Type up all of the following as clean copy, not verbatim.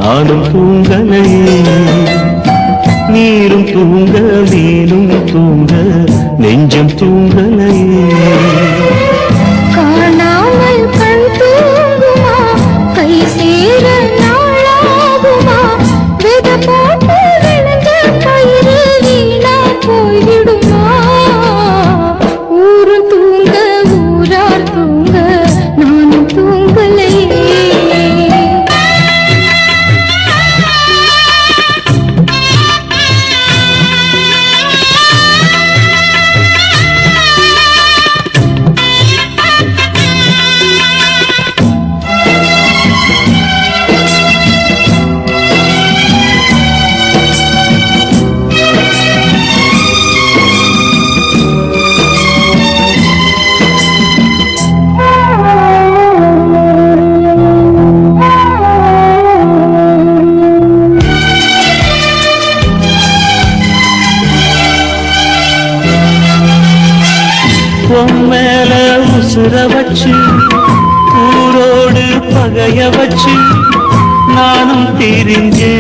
நானும் தூங்கலையே. நீரும் தூங்க மேலும் தூங்க நெஞ்சம் தூங்கலையே. காணாமல் கண் தூங்குமா, கை சேர நாளாகுமா, வித போட்டு விழுந்த கயிறு வீணா போய்விடுமா. ஊரும் தூங்க ஊரார் தூங்க நானும் தூங்கலையே. மேல உசுர வச்சு ஊரோடு பகைய வச்சு நானும் தெரிஞ்சே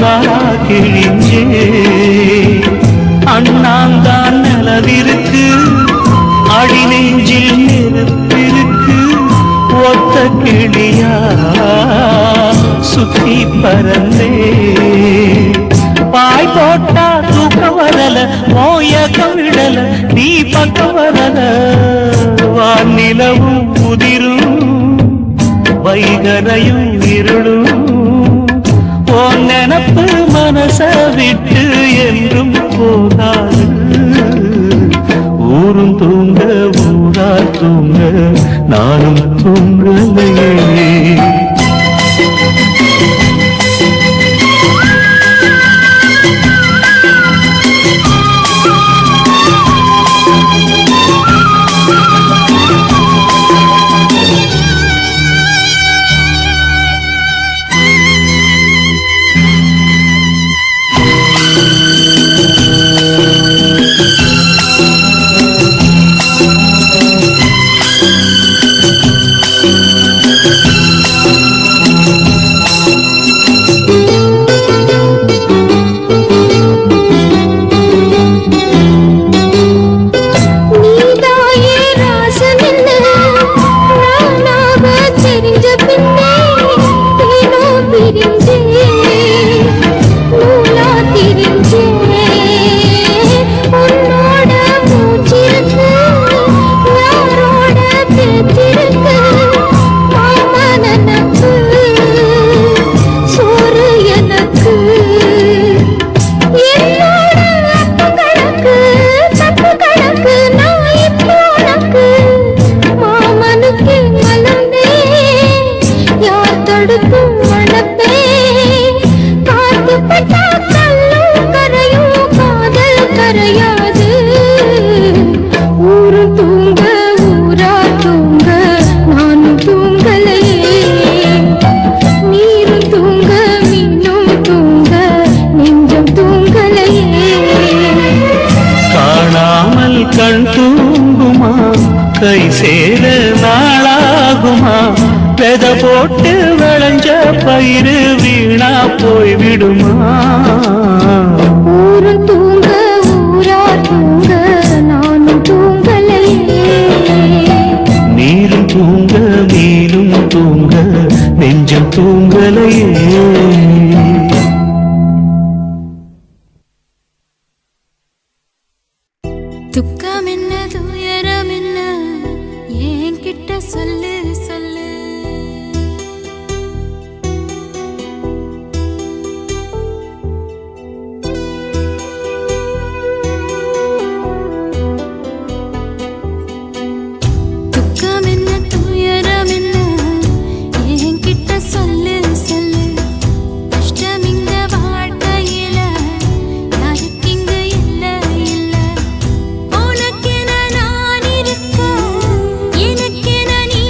நாளா கிழிஞ்சே. அண்ணாந்தான் நிலவிருக்கு அடி நெஞ்சில் நெருப்பிருக்கு. ஒத்த கிளியா சுத்தி பறந்தே பாய் போட்டா தூக்கம் வரல, மோயக்கம் விடல, நீ பக்கம் வரல. வானிலவும் முதிரும் வைகரையும் இருளும் உன் நினப்பு மனச விட்டு என்றும் போகாது. ஊரும் தூங்க ஊரா தூங்க நானும் தூங்கலையே. கண் தூங்குமா, கை சேர நாளாகுமா, வெத போட்டு விளைஞ்ச பயிறு வீணா போய்விடுமா. ஊரும் தூங்க ஊரார் தூங்க நானும் தூங்கலையே. நீரும் தூங்க மேலும் தூங்க நெஞ்சம் தூங்கலையே. துக்கம் என்ன துயரம் என்ன என்கிட்ட சொல்லு சொல்லு. துக்கம் என்ன துயரம் என்ன என்கிட்ட சொல்லு சொல்லு. கஷ்டம் இங்க வாழ்க்கையில யாருக்கு இங்க இல்ல இல்ல. உனக்கென நான் இருக்க எனக்கென நீ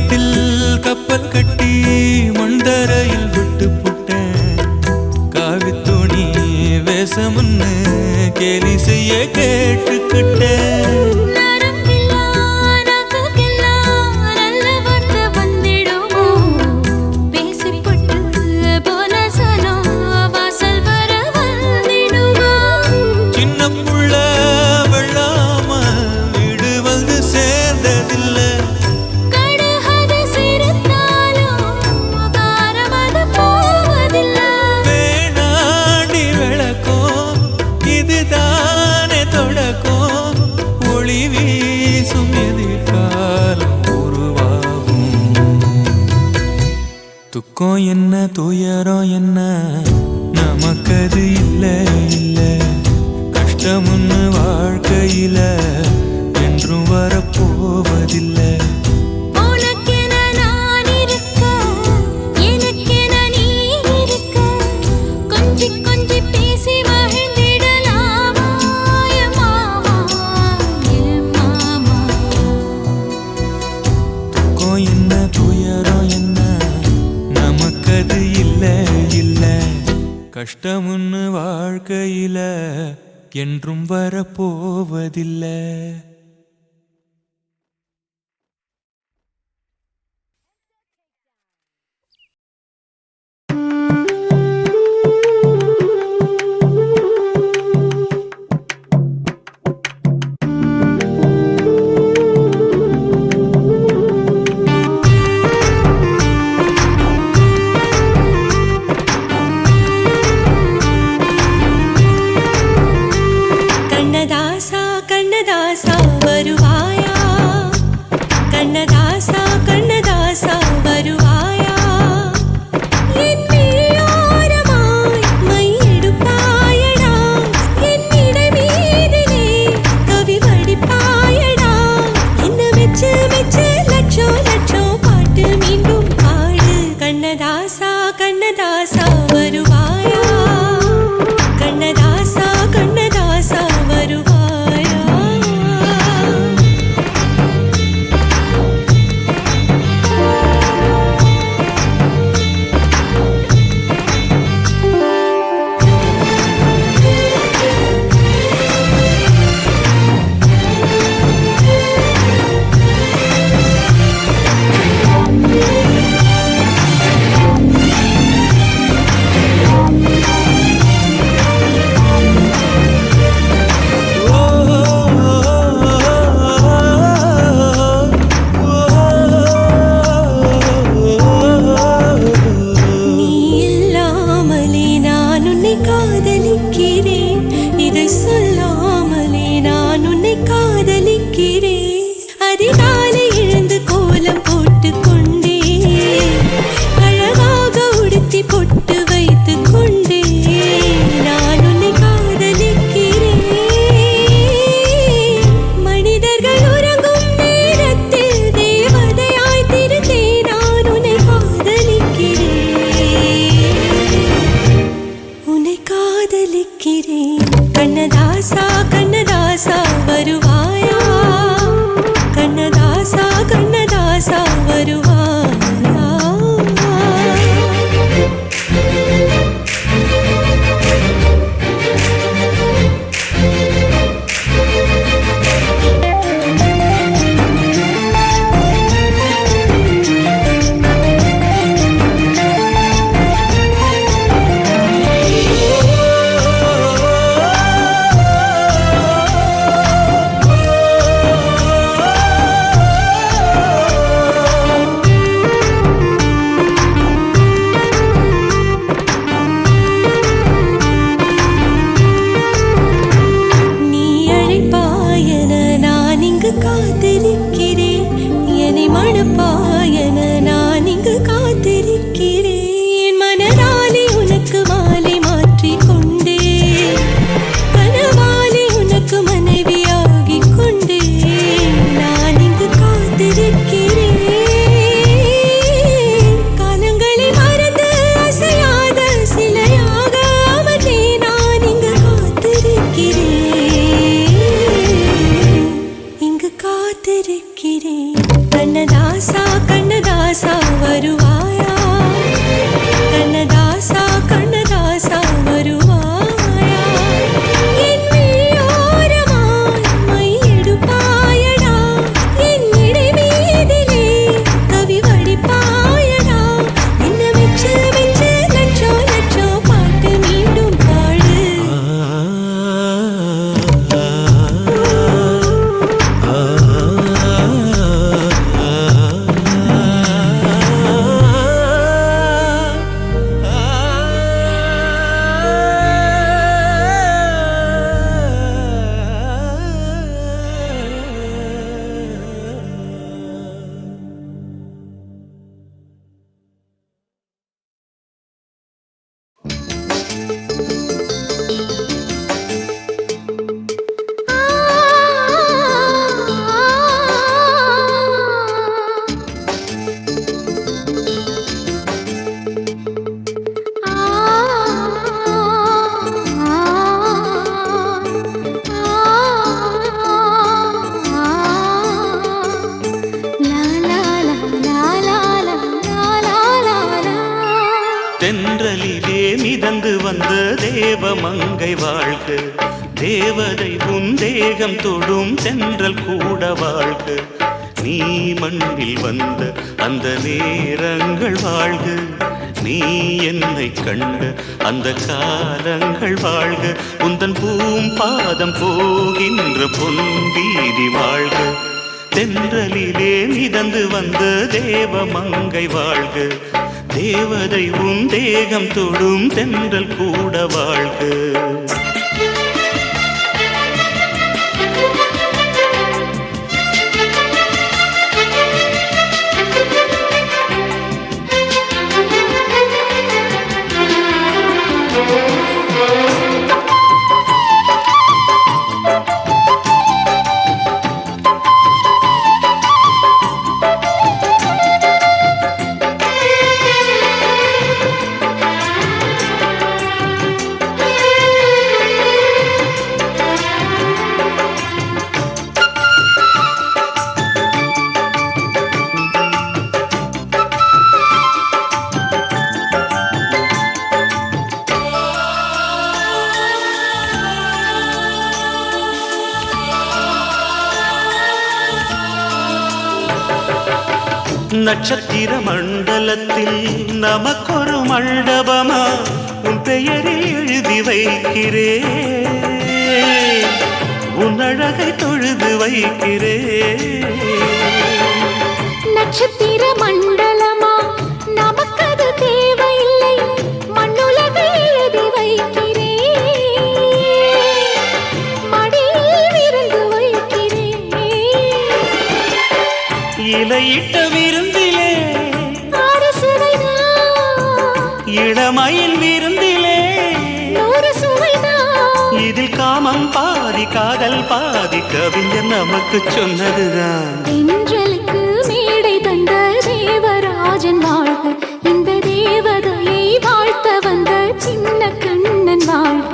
வீட்டில் கப்பல் கட்டி மண்டரையில் விட்டு புட்டேன் காவி துணி வேஷமுன்னு கேலி செய்ய கேட்டுக்கிட்டேன் துக்கம் என்ன துயரம் என்ன நமக்கது இல்ல இல்ல கஷ்டமுன்னு வாழ்க்கையில என்றும் வரப்போவதில்லை கஷ்டமுன்னு வாழ்க்கையில என்றும் வரப்போவதில்லை தேவ மங்கை வாழ்க. தேவதை உன் தேகம் தொடும் தென்றல் கூட வாழ்க. நீ மண்ணில் வந்த அந்த நேரங்கள் வாழ்க. நீ என்னை கண்ட அந்த காலங்கள் வாழ்க. உந்தன் பூம்பாதம் போகின்ற பொன் வீதி வாழ்க. தென்றலிலே மிதந்து வந்த தேவ மங்கை வாழ்க. தேவதை உன் தேகம் தொடும் தென்றல் கூட வாழ்க. நட்சத்திர மண்டலத்தில் நமக்கொரு மண்டபமா உன் பெயரில் எழுதி வைக்கிறேன். உன் அழகை தொழுது வைக்கிறேன். நட்சத்திர மண்டலமா நமக்கது தேவையில்லை. மண்ணுலகை எழுதி வைக்கிறேன். மடியில் விருந்து வைக்கிறேன். இலையிட்ட விருந்திலே இளமயில் விருந்திலே இதில் காமம் பாதி காதல் பாதி கவிஞர் நமக்கு சொன்னதுதான். தென்றலுக்கு மேடை தந்த தேவராஜன் வாழ்க. இந்த தேவதையை வாழ்த்த வந்த சின்ன கண்ணன் வாழ்க.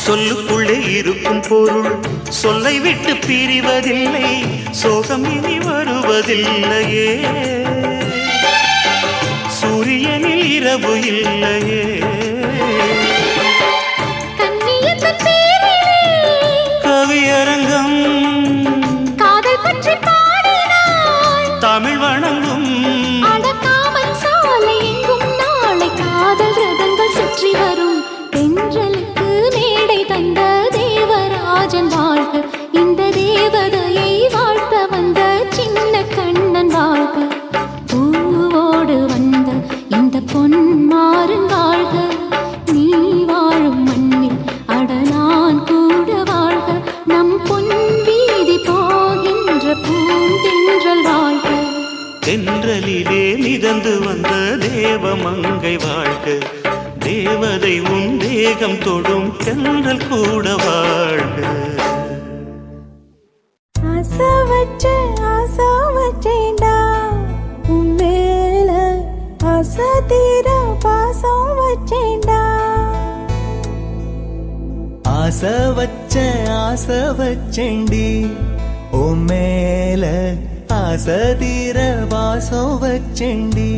சொல்லுக்குள்ளே இருக்கும் பொருள் சொல்லை விட்டு பிரிவதில்லை. சோகம் இனி வருவதில்லையே. சூரியனில் இரவு இல்லையே. கவியரங்கம் காதல் பற்றி பாடினாள். தமிழ் வணங்கும் அடக்காமன் சாலை எங்கும் நாளை காதல் ரதங்கள் சுற்றி வரும். தென்றலுக்கு மேடை தந்த தேவராஜன் வாழ்க. இந்த தேவதையை வாழ்த்த வந்த சின்ன கண்ணன் வாழ்க. பூவோடு வந்த இந்த பொன்மாறன் வாழ்க. நீ வாழும் மண்ணில் அடலான் கூட வாழ்க. நம் பொன் வீதி போகின்ற பூந்தென்றல் வாழ்க. தென்றலிலே மிதந்து வந்த தேவ மங்கை வாழ்க. தேவதை உன் தேகம் தொடும் தென்றல் கூட வாழ்க. ஆசை வச்சேன்டா உன் மேல. ஆசை தீர பாசம் வச்சேன்டா. ஆசை வச்சேன்டி உன் மேல. ஆசை தீர பாசம் வச்சேன்டி.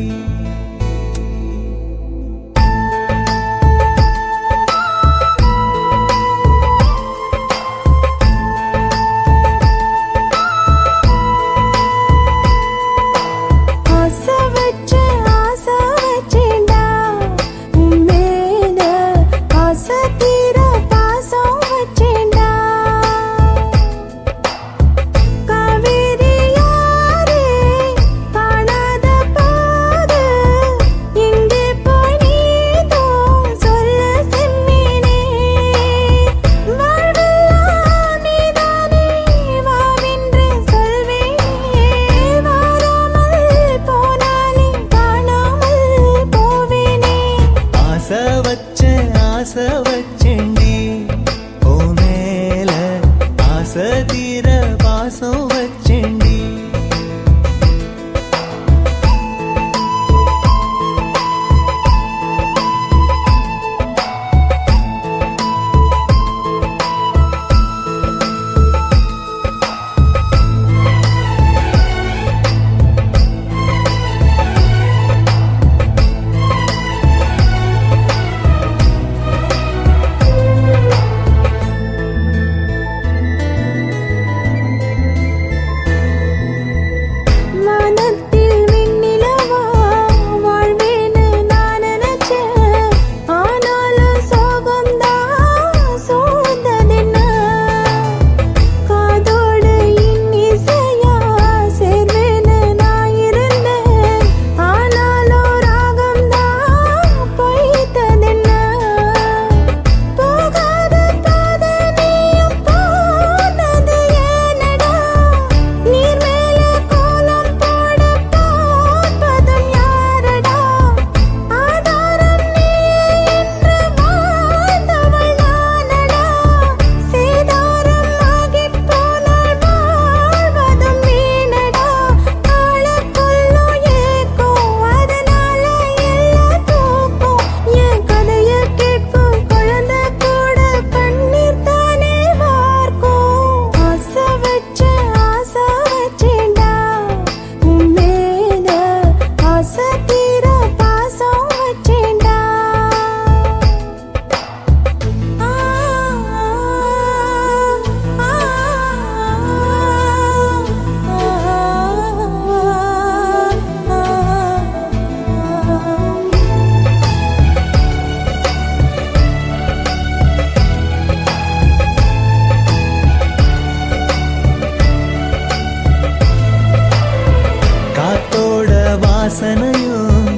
வாசனையும்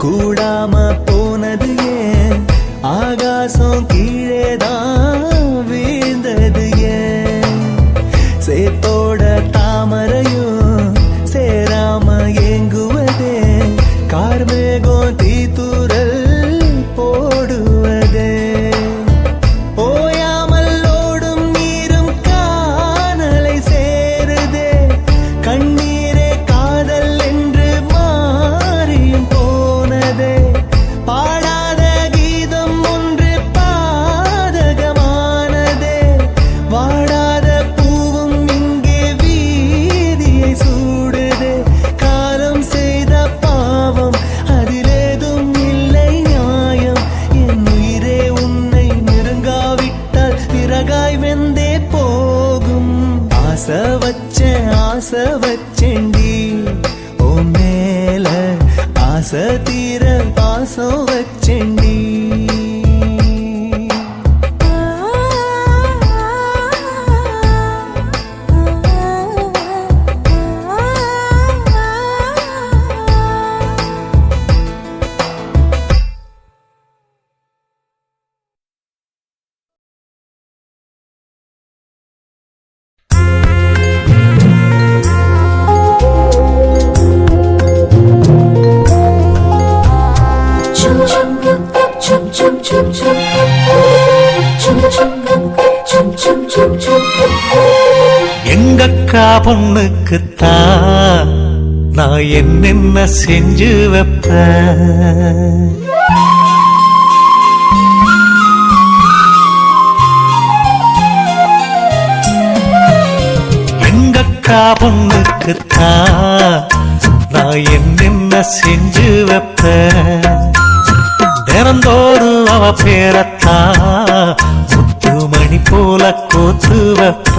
கூடாம போனது ஏன் ஆகாசம் கீழேதான் வீழ்ந்தது ஏன் சேத்தோட தாமரையும் சேராம ஏங்குவதே கார்மேகம் தீத்துரல் போடுவதே ஓயாமல் ஓடும் நீரும் காணலை சேருதே கண்ணீரே காதல் என்று மாறியும் போனதே பாடாத கீதம் ஒன்று பாதகமானதே வாடாத பூவும் இங்கே வீதியை சூடுதே காலம் செய்த பாவம் அதிலேதும் இல்லை நியாயம் என் உயிரே உன்னை நெருங்காவிட்டால் பிறகாய் வெந்தே போகும் ஆசை வச்சேன்டி ஓ மேல ஆசை தீர பாசம் வச்சேன்டி எங்கக்கா பொண்ணுக்குத்தான் நான் என்னென்ன செஞ்சு வைப்பேன் எங்கக்கா பொண்ணுக்குத்தான் நான் என்னென்ன செஞ்சு வைப்பேன் தினந்தோறும் அவ பேரத்தான் முத்துமணி போல கோத்து வைப்ப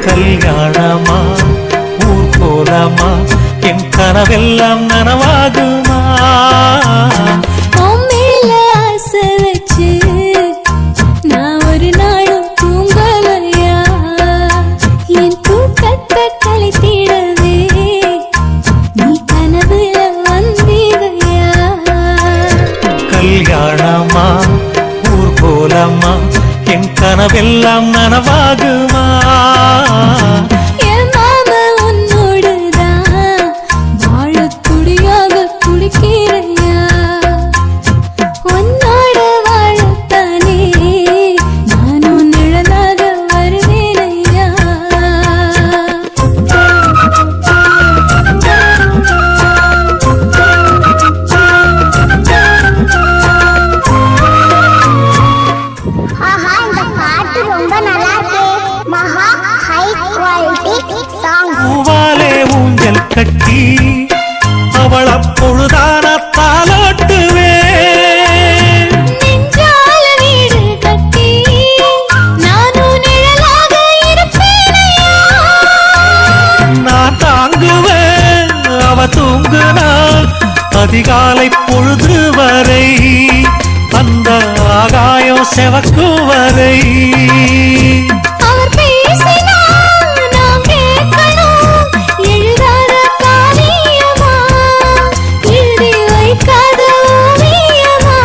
கல்யாணமா ஊர் போலாமா என் கனவெல்லாம் நனவாகுமா மேல ஆசை வச்சு நான் ஒரு நாளும் தூங்கலையா என் தூக்கத்தை கழித்திடவே நீ கனவுல வந்தீதையா கல்யாணமா ஊர் போலாமா என் கனவெல்லாம் நனவாகுமா என் மாமா உன்னோடுதான் வாழ துடியாக துடிக்கிறையா உன்னோட வாழத்தானே நானும் நிழலாக வருவேனையா ஆஹா இந்த பாட்டு ரொம்ப நல்லா இருக்கு மகா ஹை குவாலிட்டி சாங் பூவாலே ஊஞ்சல் கட்டி அவள் அப்பொழுதான தாலாட்டுவேன் நெஞ்சால வீடு கட்டி நானும் நிழலாக இருப்பேனையா நான் தாங்குவேன் அவ தூங்குனாள் அதிகாலை பொழுது வரை அந்த ஆகாயம் செவக்கும் வரை அவர் பேசினால் நாம் கேட்கணும் எழுதாத காவியமா எழுதி வைக்காத ஓவியமா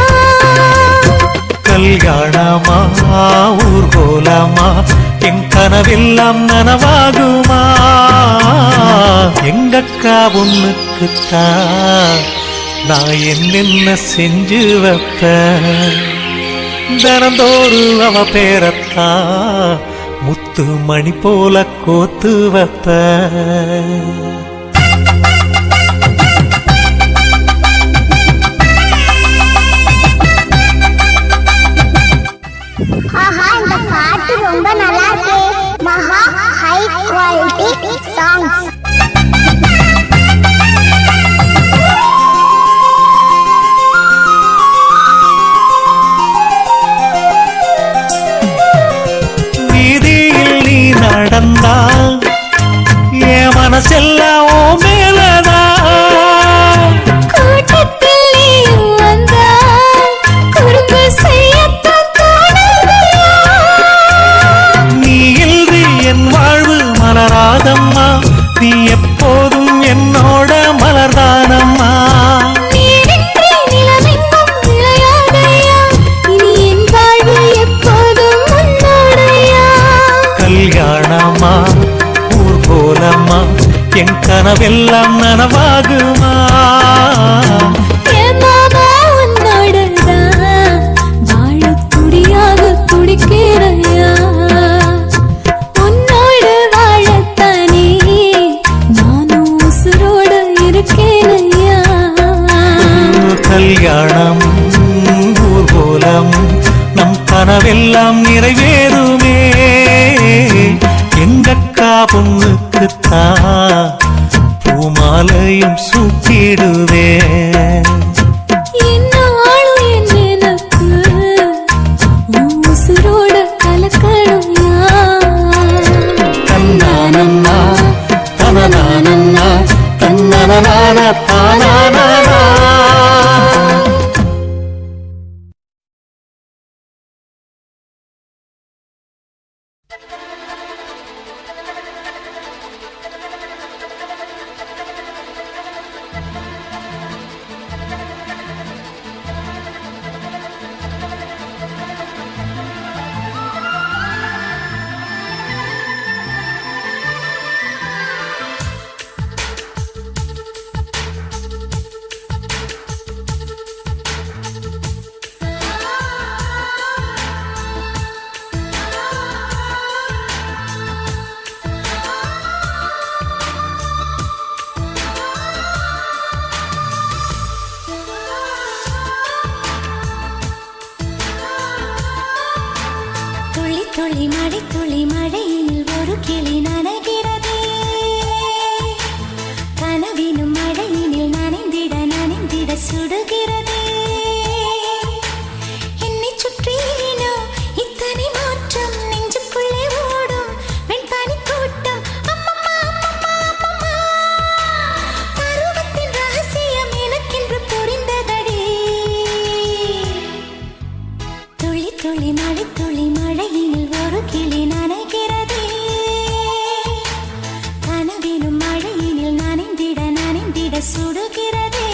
கல்யாணமா ஊர்கோலமா என் கனவெல்லாம் நனவாகுமா எங்கக்கா பொண்ணுக்குத்தான் நான் என்னென்ன செஞ்சு வைப்பேன் தினந்தோறும் அவ பேரத்தான் முத்து மணி போல கோத்து வைப்பேன் ஆஹா இந்த பாட்டு ரொம்ப நல்லா இருக்கு மகா ஹை குவாலிட்டி சாங் வீதியில் நீ நடந்தா என் மனசெல்லாம் ஓ மேலதான் கூட்டத்தில் நீயும் வந்தால் குறும்பு செய்யத்தான் தோணுதையா நீ இன்றி என் வாழ்வு மலராதம்மா நீ எப்போதும் என்னோட மலர் கனவெல்லாம் நனவாகுமா என் மாமா உன்னோடதான் வாழத் துடியாக துடிக்கிறையா உன்னோடு வாழத்தானே நானும் உசுரோட இருக்கேனையா கல்யாணம் ஊர்வலம் நம் கனவெல்லாம் நிறைவேறுமே எங்கக்கா பொண்ணுக்குத்தான் பூமாலையும் சூட்டிடுவேன் என்னாலும் என் எனக்கு உன் உசுரோட கலக்கணும்யா தன்னானன்னா தனனானன்னா தன்னனனான தானானா துளி துளி மழையில் ஒரு கிளி நனைகிறதே கனவினும் மழையினில் நனைந்திட சுடுகிறதே என்னை சுற்றினோ இத்தனை மாற்றம் நெஞ்சுக்குள்ளே ஓடும் வெண்பனி கூட்டம் அம்மம்மா பருவத்தின் ரகசியம் எனக்கென்று புரிந்ததடி துளி மழையினில் ஒரு கிளி நனைகிறதே கனவினும் மழையினில் நனைந்திட சுடுகிறதே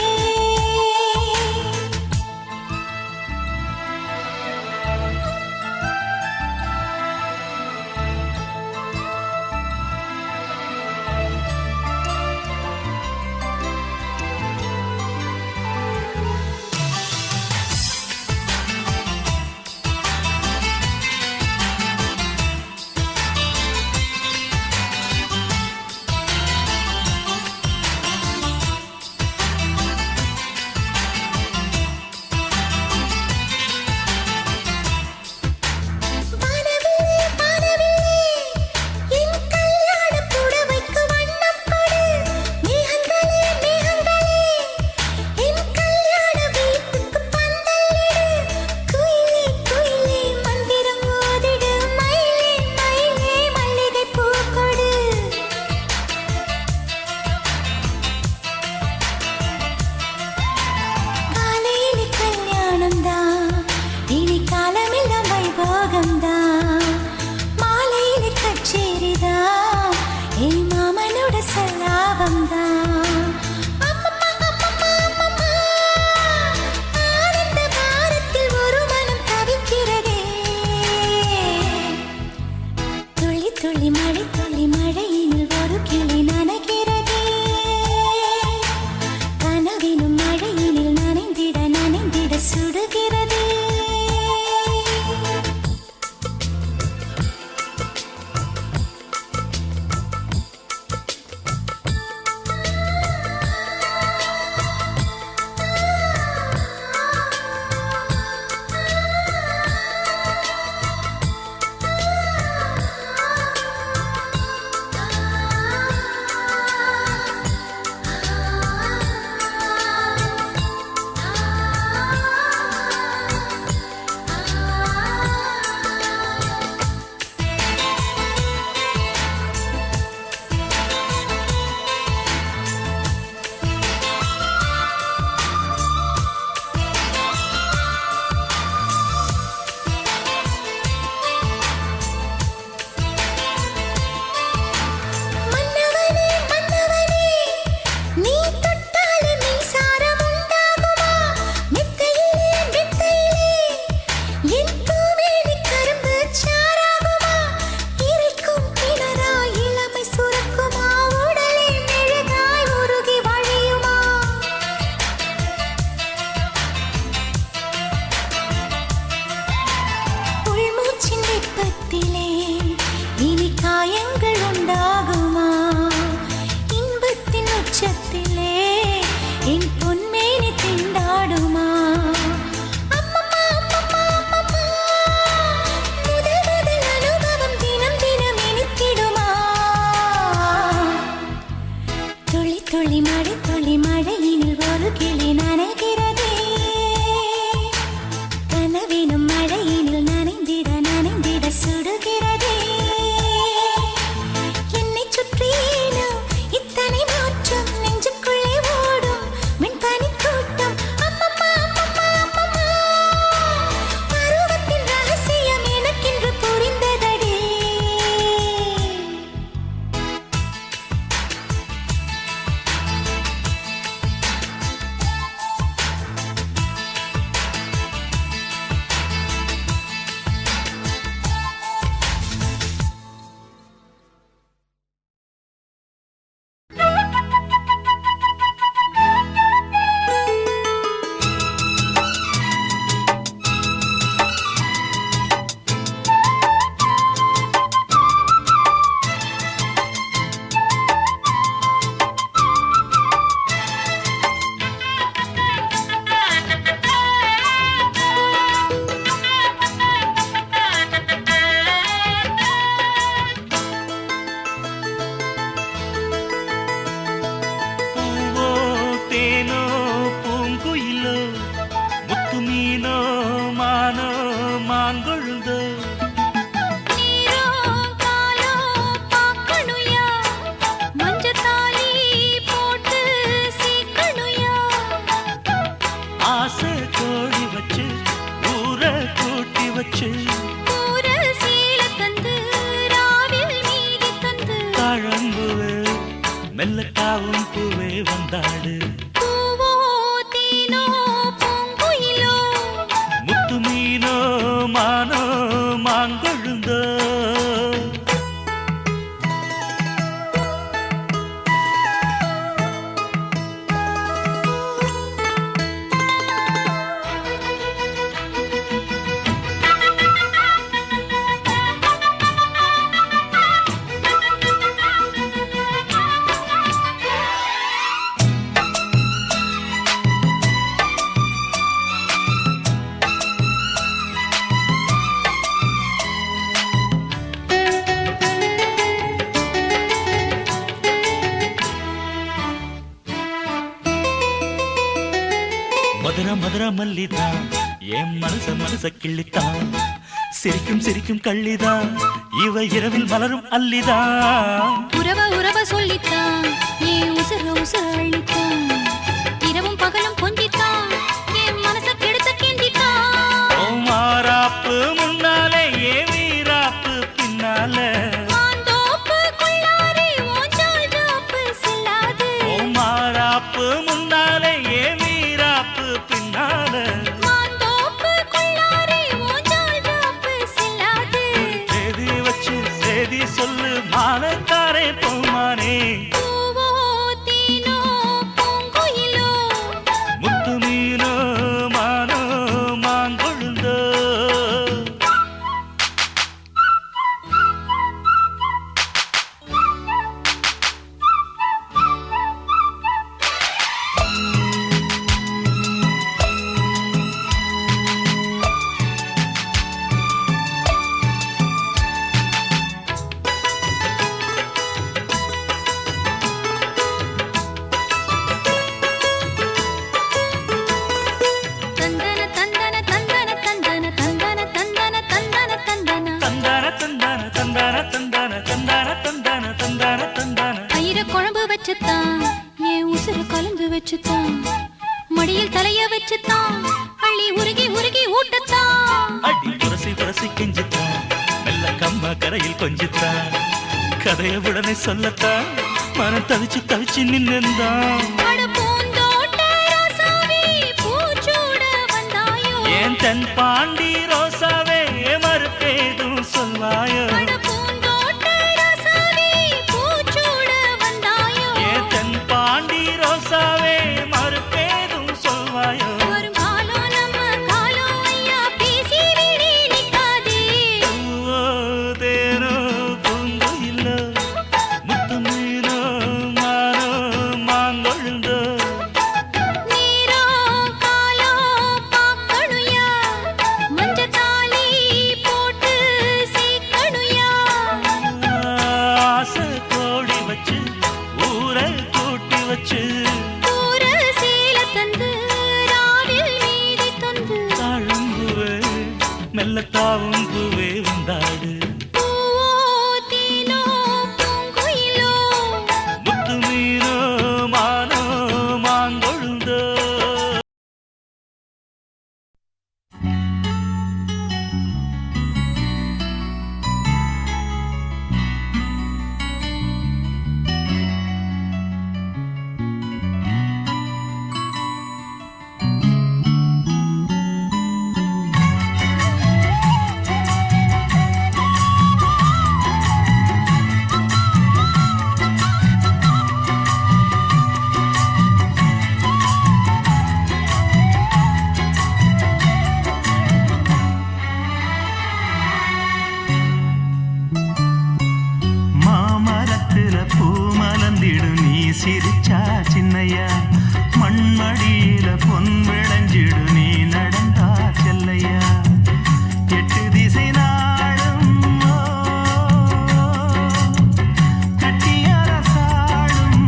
துளி மழை துளி மழையினில் ஒரு கிளி நனைகிறதே கனவினும் மழையினில் நனைந்திட நனைந்திட சுடுகிறதே என்னை சுற்றியேனோ இத்தனை மாற்றம் நெஞ்சுக்குள்ளே ஓடும் மின்பனி கூட்டம் அம்மம்மா அம்மம்மா அம்மம்மா பருவத்தின் ரகசியம் எனக்கென்று புரிந்ததடே பூவோ தேனோ பூங்குயிலோ முத்து மீனோ மானோ மாங்கொழுந்தோ நீரோ காலோ பாக்கணுயா மஞ்சத்தாலி போட்டு சீக்கணுயா ஆசை கோழி வச்சு ஊரை கூட்டி வச்சு ஊர சீல தந்து ராவில் நீதி தந்து தாழம்புவே மெல்லக்காவும் பூவே வந்தாடு பூவோ தேனோ பூங்குயிலோ முத்து மீனோ மானோ மாங்கொழுந்தோ மதுர மதுர மல்லிதான் என் மனச கிள்ளித்தான் சிரிக்கும் சிரிக்கும் கள்ளிதான் இவ இரவில் மலரும் அல்லிதான் உறவ சொல்லித்தான் ஏன் உசுர அள்ளித்தான் இரவும் பகலும் கொஞ்சித்தான் என் மனச கெடுத்த கேண்டித்தான் ஓ மாறாப்பு முன்னாலே ஏ வீராப்பு பின்னால மாந்தோப்பு கொள்ளாரே ஓஞ்சால் ஜாப்பு செல்லாது ஓ மாறாப்பு முன்னாலே ஏ வீராப்பு பின்னால மாந்தோப்பு கொள்ளாரே ஓஞ்சால் ஜாப்பு செல்லாது தேதி வச்சு சேதி சொல்லு மானக்காரே போமானே பூவோ தேனோ பூங்குயிலோ முத்து மீனோ மானோ மாங்கொழுந்தோ தந்தன தந்தன தந்தன தந்தன தந்தன தந்தன தந்தன தந்தன தந்தான தந்தான தந்தான தந்தான தந்தான தந்தான தந்தான தந்தான கயிற குழம்பு வச்சுத்தான் என் உசுர கலந்து வச்சுத்தான் மடியில் தலைய வச்சுத்தான் அள்ளி உருகி உருகி ஊட்டத்தான் அடி புரசி கெஞ்சித்தான் மெல்ல கம்மா கரையில் கொஞ்சித்தான் கதைய உடனே சொல்லத்தான் மனம் தவிச்சு நின்னுந்தான் அட பூந்தோட்ட ராசாவே பூச்சூட வந்தாயோ ஏன் தென் பாண்டி ரோசாவே மறுப்பேதும் சொல்வாயோ அட பூந்தோட்ட ராசாவே பூச்சூட வந்தாயோ ஏன் தென் பாண்டி ரோசாவே மறுப்பேதும் சொல்வாயோ வரும் காலம் நம்ம காலம் ஐயா பேசி விடி நிக்காதே பூவோ தேனோ பூங்குயிலோ முத்து மீனோ மானோ மாங்கொழுந்தோ நீரோ காலோ பாக்கணுயா மஞ்சத்தாலி போட்டு சீக்கணுயா வச்சு கூற சீல தந்து ராவில் மீதி தந்து தாழும்புவே மெல்லத்தாவும் பூவே உண்டாடு பூவோ தீனோ பூங்குயிலோ முத்து மீனோ மானோ மாங்கொழுந்தோ மாமரத்துல பூ மலர்ந்திடும் நீ சிரிச்சா சின்னையா மண்மடியில பொன் விளைஞ்சிடு நீ நடந்தா செல்லையா எட்டு திசை நாடும் கட்டியரசாடும்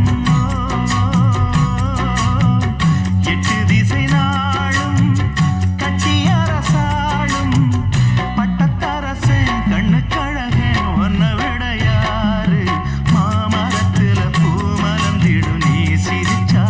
எட்டு திசை நாடும் கட்டியரசாடும் பட்டத்தரசன் கண்ணு கழகன் ஒன்ன விட யாரு மாமரத்துல பூ மலர்ந்திடும் நீ சிரிச்சா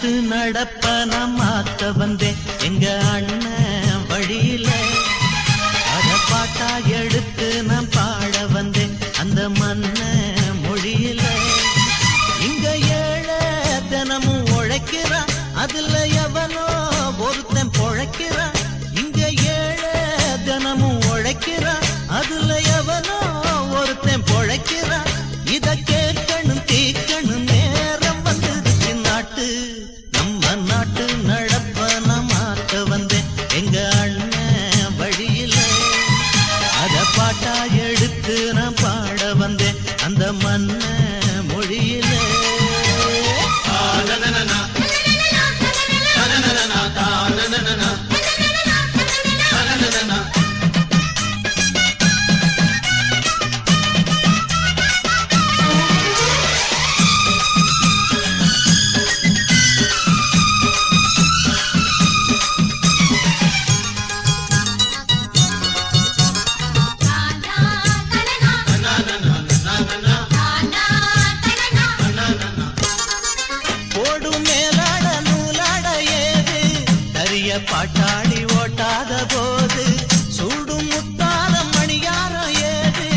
நாட்டு நடப்பன மாத்த வந்தேன் எங்க அண்ணன் வழியில அத பாட்டா எடுத்து நான் பாட வந்தேன் அந்த மண்ண மொழியில இங்க ஏழை தினமும் உழைக்கிறான் அதுல எவனோ ஒருத்தன் பொழைக்கிறான் இங்க ஏழை தினமும் உழைக்கிறான் அதுல எவனோ ஒருத்தன் பொழைக்கிறான் இத கேட்கணும் தீக்கணும் நேரம் வந்துருச்சு நாட்டு நம்ம நாட்டு நடப்பன மாத்த வந்தேன் எங்க அண்ணன் வழியில அத பாட்டா எடுத்து நான் பாட வந்தேன் அந்த மண்ண மொழியில பாட்டாளி ஓட்டாத போது சூடும் முத்தாத மணியாரம் ஏது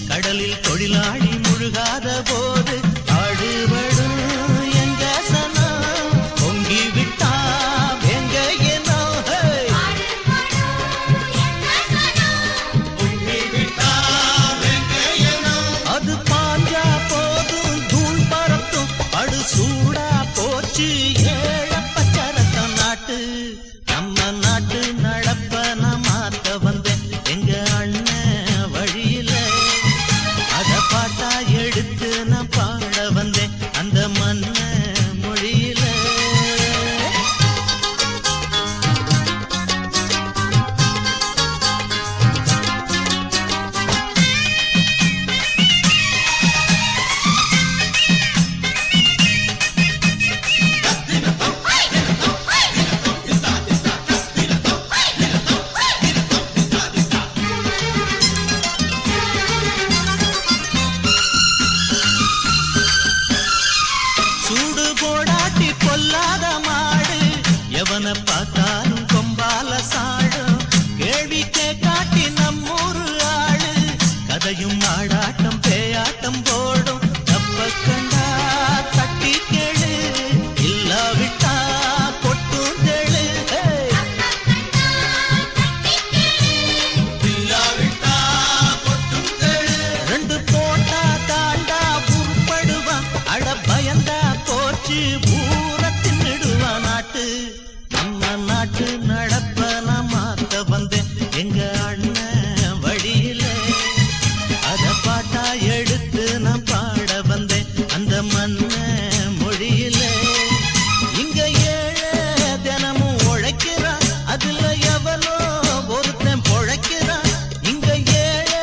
கடலில் தொழிலாளி முழுகாத போது ஆடுபடும் எங்க சனம் பொங்கி விட்டா எங்க ஏனோ அது பாஞ்சா போதும் தூள் பறத்தும் படு சூடா போச்சு ஏழப்பச்சரத்தம் நாட்டு நம்ம நாட்டு நடப்பன மாத்த வந்தேன் எங்க அண்ணன் வழியில அத பாட்டா எடுத்து நான் பாட வந்தேன் அந்த மண்ண மொழியில சூடு போடாட்டி கொல்லாத மாடு எவனை பார்த்தாலும் கொம்பால சாடும் கேள்வி கேட்காட்டி நம்மூரு ஆளு கதையும் ஆடாட்டம் பேயாட்டம் போடும் தப்ப கண்டா தட்டி கேளு இல்லாவிட்டா கொட்டும் தெளு ரெண்டு போட்டா தாண்டா உருப்படுவான் அட பயந்தா போச்சு ஊரத்தின் நெடுவா நாட்டு நம்ம நாட்டு நடப்பன மாத்த வந்தேன் எங்க அண்ணன் வழியில அத பாட்டா எடுத்து நான் பாட வந்தேன் அந்த மண்ண மொழியில இங்க ஏழை தினமும் உழைக்கிறான் அதுல எவனோ ஒருத்தன் பொழைக்கிறான் இங்க ஏழை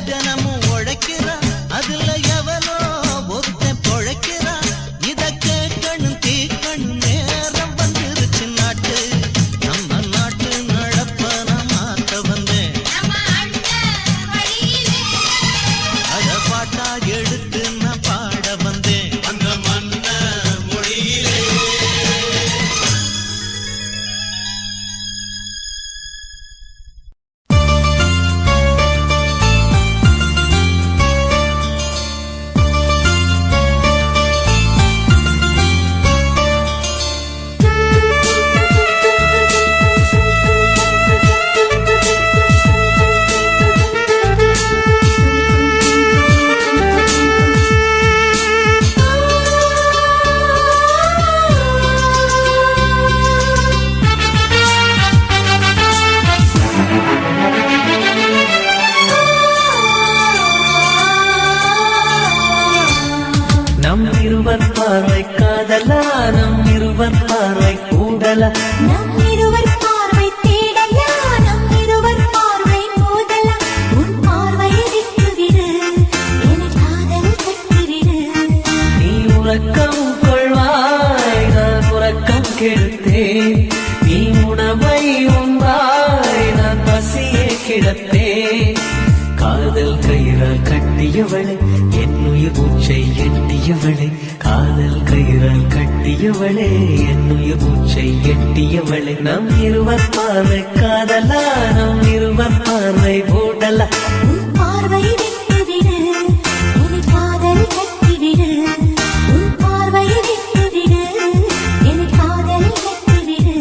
தினமும் உழைக்கிறான் அதுல எவனோ ஒருத்தன் பொழைக்கிறான் இத கேட்கணும் தீக்கணும் நேரம் வந்துருச்சு நாட்டு நம்ம நாட்டு நடப்பன மாத்த வந்தேன் அத பாட்டா எடுத்து நான் பாட வந்தேன் அந்த மண்ண மொழியிலே நம் இருவர் பார்வை காதலா நம் இருவர் பார்வை கூடலா நம் இருவர் பார்வை தேடலா நம் இருவர் பார்வை மோதலா உன் பார்வையை விட்டுவிடு என் காதல் கட்டிவிடு நீ உறக்கம் கொள்வாய் நான் உறக்கம் கெடுத்தேன் நீ உணவை உண்பாய் நான் பசியை கிடப்பேன் காதல் கயிறால் கட்டியவளே என் என்னுயிர் மூச்சை எட்டியவளே காதல் கயிறால் கட்டியவளே என்னுயிர் மூச்சை எட்டியவளே நம் இருவர் பார்வை காதலா நம் இருவர் பார்வை போடலா உன் பார்வை விட்டுவிடு என்னை காதல் கட்டிவிடு உன் பார்வை விட்டுவிடு என்னை காதல் கட்டிவிடு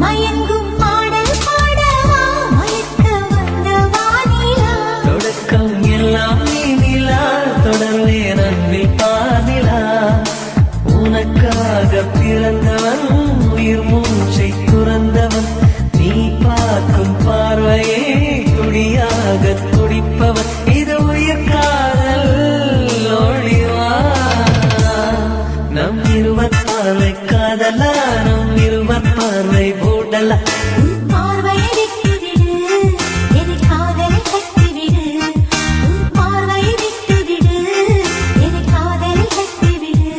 மயங்கும் பாடல் பாடவா மயக்க வந்த வானிலா தொடக்கம் எல்லாம் நீலா தொடர்வே நன்பில் பாதிலா உனக்காக பிறந்தவன் உயிர் மூச்சை துறந்தவன் நீ பார்க்கும் பார்வையே துடியாக துடிப்பவன் இது உயிர் காதல் ஒளிவா நம் இருவர் பார்வை காதலா நம் இருவர் பார்வை போடலா உன் பார்வை விட்டுவிடு என்னை காதல் கட்டிவிடு உன் பார்வை விட்டுவிடு என்னை காதல் கட்டிவிடு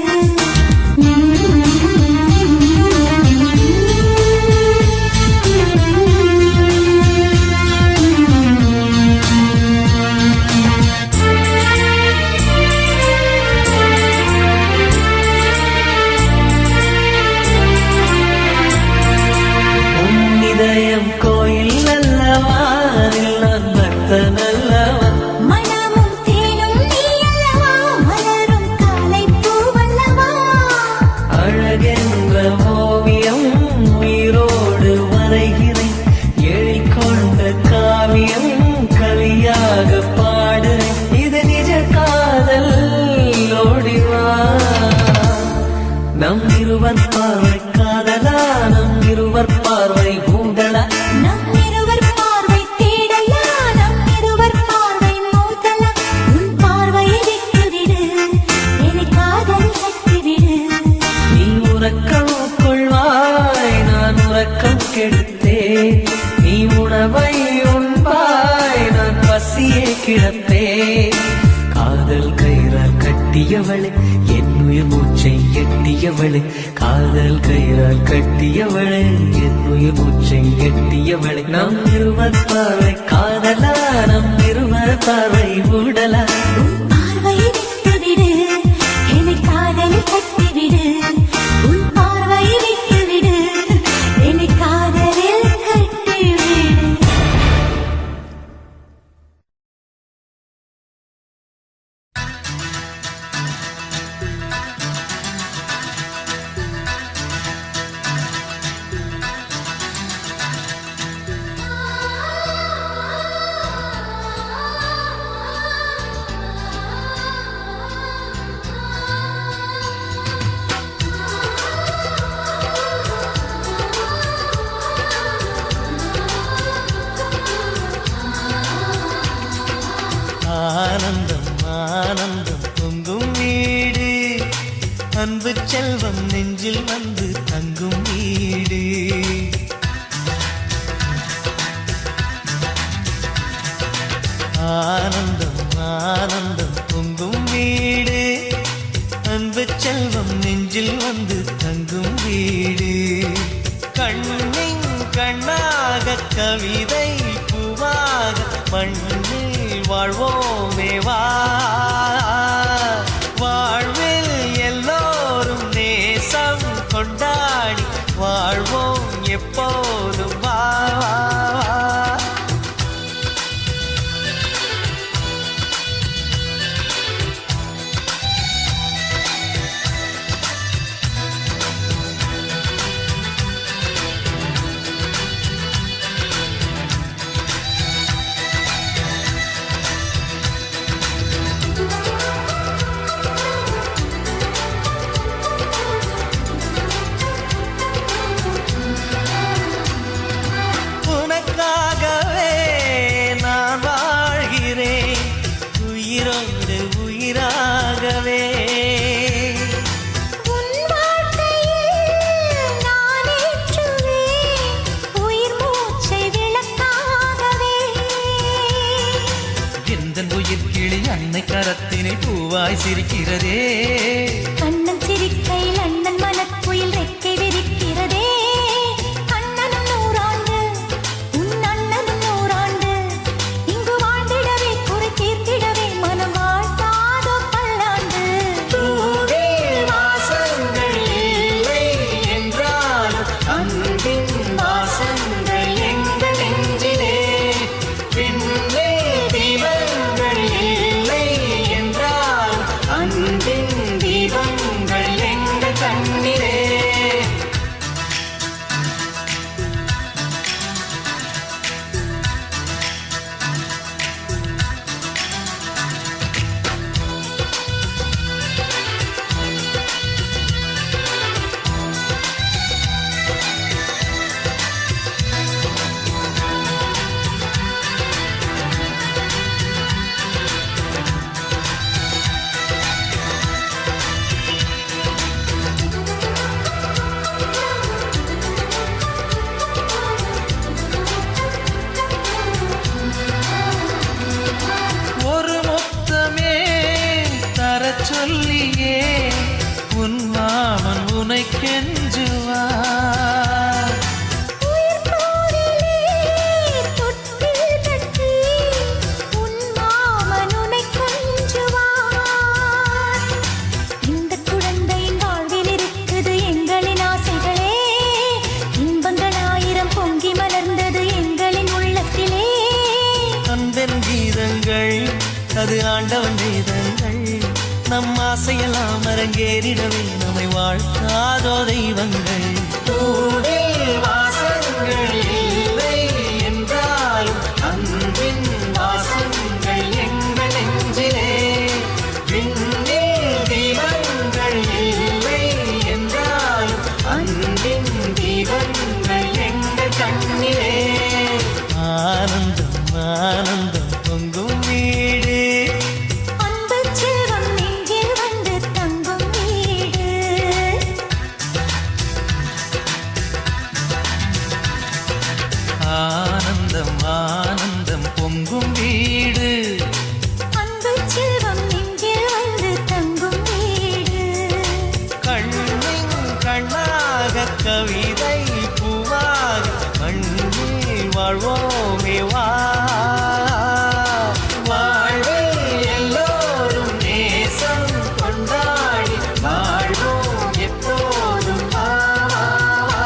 உன் இதயம் கோயில் அல்லவா அதில் நான் பக்தன் அல்லவா மனமும் தேனும் நீ அல்லவா மலரும் காலை பூவல்லவா அழகென்ற ஓவியம் உயிரோடு வரைகிறேன் எழிற்கொண்ட காவியம் கவியாக பாடுறேன் இது நிஜ காதல் ஓடிவா நம் இருவர் பார்வை காதலா நம் இருவர் பார்வை கூடலா நம் இருவர் பார்வை தேடலா நம் இருவர் பார்வை மோதலா உன் பார்வையை விட்டுவிடு என்னை காதல் கட்டிவிடு நீ உறக்கம் கொள்வாய் நான் உறக்கம் கெடுத்தேன் நீ உணவை உண்பாய் நான் பசியே கிடப்பேன் காதல் கயிறால் கட்டியவளே என்னுயிர் மூச்சை எட்டியவளே காதல் கயிறால் கட்டியவளே என்னுயிர் மூச்சை எட்டியவளே நம் இருவர் பார்வை காதலா நம் இருவர் பார்வை உடலா உன் பார்வையை விட்டுவிடு என்னை காதல் கட்டிவிடு உன் பார்வையை விட்டுவிடு என்னை காதலில் கட்டிவிடு ஆனந்தம் ஆனந்தம் பொங்கும் வீடு அன்பு செல்வம் நெஞ்சில் வந்து தங்கும் வீடு ஆனந்தம் ஆனந்தம் பொங்கும் வீடு அன்பு செல்வம் நெஞ்சில் வந்து தங்கும் வீடு கண்ணின் கண்ணாக கவிதை பூவாக மண்ணில் வாழ்வோமே வா வாழ்வில் எல்லோரும் நேசம் கொண்டாடி வாழ்வோம் எப்போதும் வா விடு உயிராகவே. உன் வாழ்க்கையில் நான் ஏற்றுவேன் உயிர் மூச்சை விளக்காகவே. எந்தன் உயிர் கிளி அன்னை கரத்தினை பூவாய் சிரிக்கிறதே. கண்ணன் சிரிக்கையில் அண்ணன் மனக்குயில் ரெக்கை விரிக்கிறதே. அண்ணனும் நூறாண்டு உன் அண்ணனும் நூறாண்டு இங்கு வாழ்ந்திடவே குறை தீர்த்திடவே மனம் வாழ்த்தாதோ பல்லாண்டு. பூவில் வாசங்கள் இல்லை என்றாலும் அன்பின் வாசங்கள் எங்கள் நெஞ்சிலே. பின்னே தீபங்கள் இல்லை என்றாலும் அன்பின் தீபங்கள் எங்கள் கண்ணிலே. ஒரு முத்தமே தரச் சொல்லியே உன் மாமன் உனை கெஞ்சுவார். உயிர் போரிலே தொட்டில் கட்டி உன் மாமன் உன்னை கொஞ்சுவார். இந்த குழந்தையின் வாழ்வில் இருக்குது எங்களின் ஆசைகளே. இன்பங்கள் ஆயிரம் பொங்கி மலர்ந்தது எங்களின் உள்ளத்திலே. அன்பென் கீதங்கள் அது ஆண்டவன் வேதங்கள். நம் ஆசையெல்லாம் அரங்கேறிடவே நம்மை வாழ்த்தாதோ தெய்வங்கள். பூவில் வாசங்கள் இல்லை என்றாலும் அன்பின் வாசங்கள் எங்கள் நெஞ்சிலே. விண்ணில் தீபங்கள் இல்லை என்றாலும் அன்பின் தீபங்கள் எங்கள் கண்ணிலே. ஆனந்தம் ஆனந்தம் பொங்கும் வீடு. அன்பு செல்வம் நெஞ்சில் வந்து தங்கும் வீடு. ஆனந்தம் ஆனந்தம் பொங்கும் வீடு. அன்பு செல்வம் நெஞ்சில் வந்து தங்கும் வீடு. கண்ணின் கண்ணாக கவிதை பூவாக மண்ணில் வாழ்வோமே வா. வாழ்வில் எல்லோரும் நேசம் கொண்டாடி வாழ்வோம் எப்போதும் வா, வா, வா.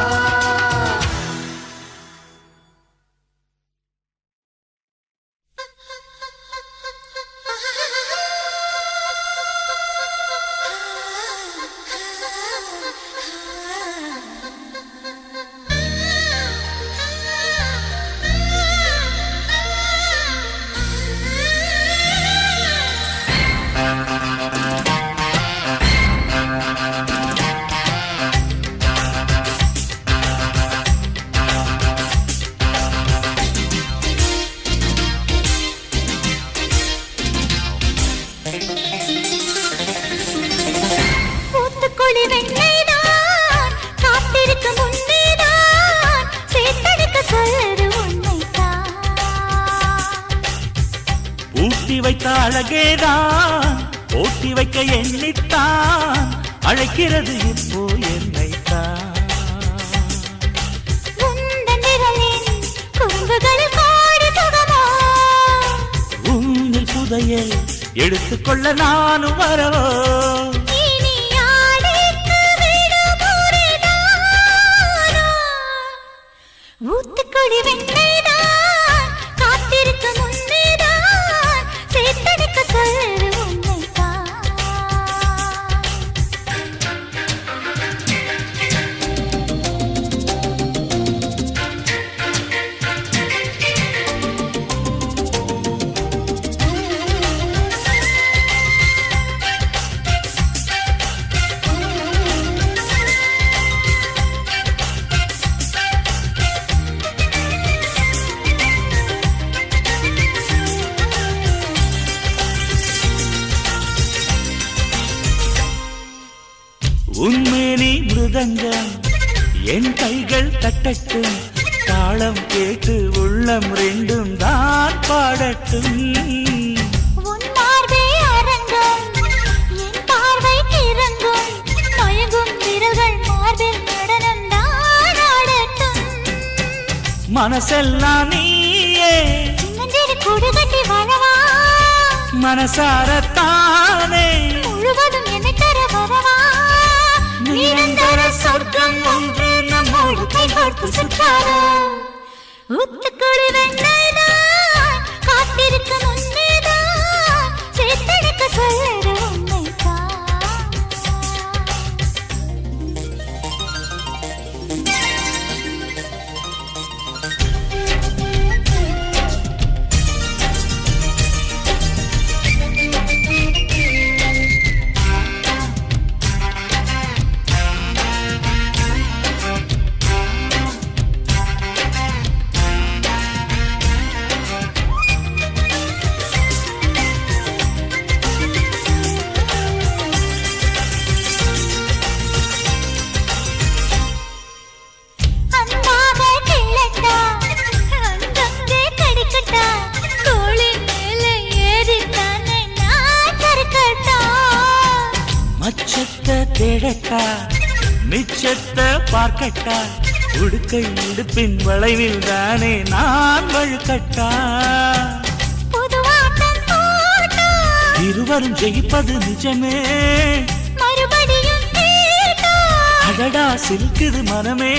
பூத்துக்குளி வெண்ணைதான் காத்திருக்கும் முன்னேதான் சேர்த்தெடுக்க சொல்லுது உன்னைத்தான். ஊட்டி வைத்த அழகேதான் ஓட்டி வைக்க எண்ணித்தான் அழைக்கிறது இப்போ என்னைத்தான். உந்தன் விரலின் குறும்புகளில் கோடி சுகமோ. உன்னில் புதையல் எடுத்துக்கொள்ள நானும் வரவோ. இனி ஆடைக்கு விடுமுறைதானா? ஊத்துக்குளி வெண்ணைதான் காத்திருக்கும் முன்னேதான் சேர்த்தெடுக்க சொல்லுது உன்னைத்தான். உன்மேனி மிருதங்கம் என் கைகள் தட்டட்டும் தாளம் கேட்டு உள்ளம் ரெண்டும் தான் பாடட்டும் உன் மார்பே அரங்கம் என் பார்வை கிறங்கும் மயங்கும் விரல்கள் மார்பில் நடனம் தான் ஆடட்டும் மனசெல்லாம் நீயே சின்னஞ்சிறு கூடு கட்டி வாழவா மனசாரத்தானே முழுவதும் என்னை தர வரவா நிரந்தர சொர்க்கம் ஒன்று நம்மோடு கைகோர்த்து சுற்றாரோ ஊத்துக்குடி வெண்ணெய்தான் காத்திருக்க முன்னேதான் சேர்த்தெடுக்க சொல்லுற உண்மைதான் அன்பாக கிள்ளட்டா அங்கங்கே கடிக்கட்டா தோளின் மேலே ஏறி தன்னை நான் சறுக்கட்டா மச்சத்தை தேடட்டா மிச்சத்தை பார்க்கட்டா உடுக்கை இடுப்பின் வளைவில் தானே நான் வழுக்கட்டா புதுவாட்டம் போட்டா இருவரும் ஜெயிப்பது நிஜமே மறுபடியும் கேட்டா அடடா சிரிக்குது மனமே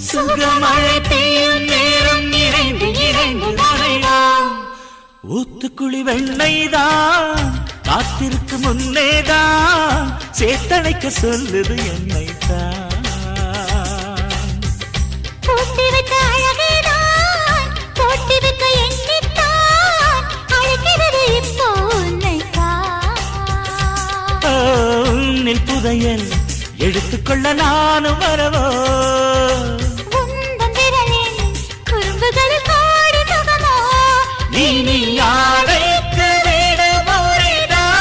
சுகமழை பெய்யும் நேரம் இணைந்து இணைந்து நனைவோம் ஊத்துக்குழி வெண்ணெய்தான் காத்திருக்கு முன்னேதான் சேத்தனைக்க சொல்லுது என்னைத்தான் பூட்டி வைத்த அழகேதான் போட்டி வைக்க எண்ணித்தான் அழைக்கிறது இப்போ உன்னைத்தான் உன்னில் புதையல் எடுத்துக்கொள்ள நானும் வரவோ உந்தன் விரலின் குறும்புகளில் கோடி சுகமோ நீ அழைக்க வேடமோரேதான்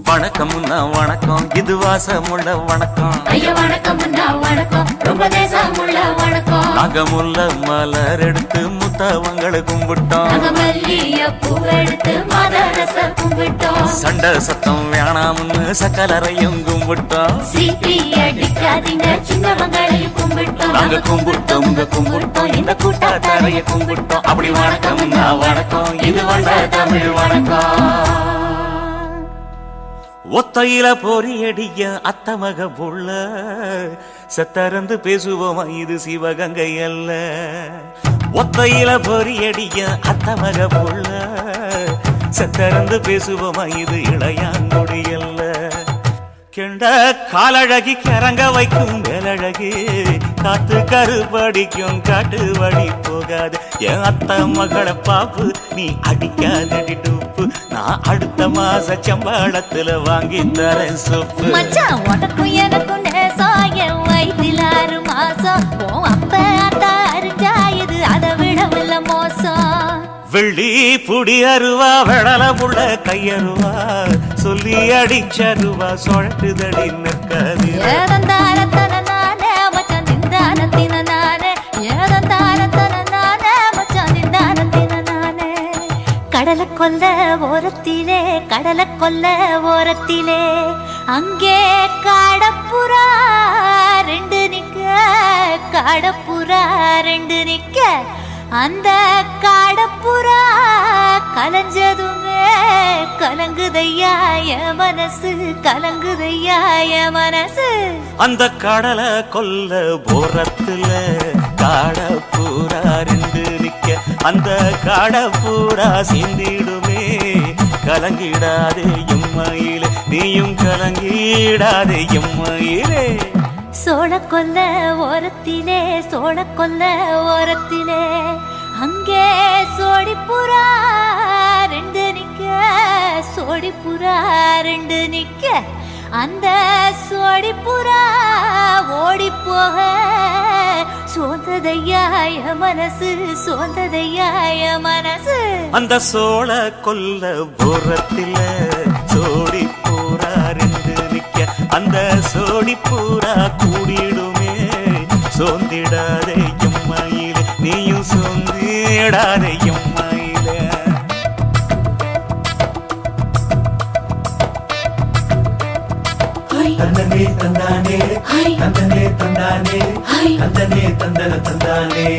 வணக்கம்னா வணக்கம் இது வாசமுள்ள வணக்கம் ஐயா வணக்கம் வணக்கம் ரொம்ப தேசமுள்ள வணக்கம் நாகமுள்ள மலர் எடுத்து முத்தவங்களை கும்பிட்டோம் நாங்க மல்லிய பூவெடுத்து மதரச கும்பிட்டோம் சண்டை சத்தம் வேணாம்னு சக்கலரையும் கும்பிட்டோம் சீட்டி அடிக்காதீங்க சின்னவங்களையும் கும்பிட்டோம் நாங்க கும்பிட்டோம் உங்க கும்பிட்டோம் இந்த கூட்டாத்தாரைய கும்பிட்டோம் அப்படி வணக்கம்னா வணக்கம் இது வந்த தமிழ் வணக்கம் ஒத்தையில பொறியடிய அத்தமக புள்ள சத்தறந்து பேசுவோமா இது சிவகங்கை அல்ல ஒத்தையில பொறியடிய அத்தமக புள்ள சத்தறந்து பேசுவோமா இது இளையாங்குடி அல்ல கெண்ட காலழகி கிறங்க வைக்கும் வேலழகி காத்து கருப்படிக்கும் காட்டு வழி போகாது என் அத்த மகளை பாப்பு நீ அடிக்காதடி டூப்பு நான் அடுத்த மாச சம்பளத்துல வாங்கி தரேன் சொப்பு மச்சான் உனக்கும் எனக்கும் நேசம் என் வயிற்றில் 6 மாசம் உன் அப்ப அத்தா அறிஞ்சாயுது அதை விடவில்ல மோசம் வெள்ளி புடி அருவா வெடல புள்ள கையருவா சொல்லி அடிச்சருவா சொழட்டுதடி நிற்காது ஏதந்தாரத்தன நானே மச்சான் திந்தானத்தின நானே ஏதந்தாரத்தன நானே மச்சான் திந்தானத்தின நானே கடலை கொல்ல ஓரத்திலே கடலை கொல்ல ஓரத்திலே அங்கே காடப்புறா 2 நிக்க காடப்புறா 2 நிக்க அந்த காடப்புறா கலஞ்சதுமே கலங்குதையா என் மனசு கலங்குதையா என் மனசு அந்த கடலை கொல்ல போரத்துல காட பூரா 2 நிக்க அந்த காட பூரா சிந்திடுமே கலங்கிடாதே எம்மையிலே நீயும் கலங்கிடாதே எம்மையிலே சோழக்கொல்ல ஓரத்திலே சோழக்கொல்ல ஓரத்திலே அங்கே சோடிப்புறா 2 நிக்க சோடிப்புறா 2 நிக்க அந்த சோடி புறா ஓடி போக சோந்ததையாய மனசு சோந்ததையாய மனசு அந்த சோழ கொல்ல ஓரத்தில சோடி பூரா ரெண்டு நிக்க அந்த சோடி பூரா கூடிடுமே சோந்திடாதே எம்மாயில நீயும் சோந்திடாதே எம்மாயில தந்தனே தந்தானே தந்தனே தந்தானே தந்தனே தந்தன தந்தானே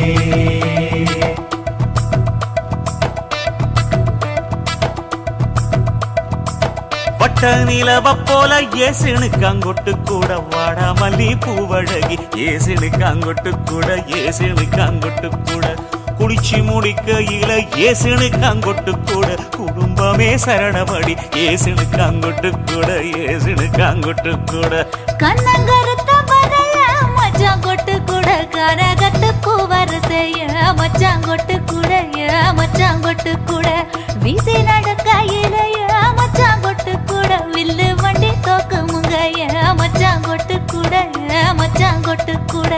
வட்ட நிலவ போல ஏசுனுக்கு அங்கொட்டு கூட வாடாமல்லி பூவழகி ஏசுனுக்கு அங்கொட்டு கூட ஏசுனுக்கு அங்கொட்டு கூட குளிச்சு முடிக்கையில ஏசுனுக்கு அங்கொட்டு கூட குடும்பமே சரணபடி ஏசுனுக்கு அங்கொட்டு கூட ஏசுனுக்கு அங்கொட்டு கூட கண்ணங்கருத்த வரல மச்சாங்கொட்டு கூட கரகட்டு கூவரசைய மச்சாங்கொட்டு கூட மச்சாங்கொட்டு கூட வீசி நடக்கையில மச்சாங்கொட்டு கூட வில்லு வண்டி தோக்கமுங்க மச்சாங்கொட்டு கூட மச்சாங்கொட்டு கூட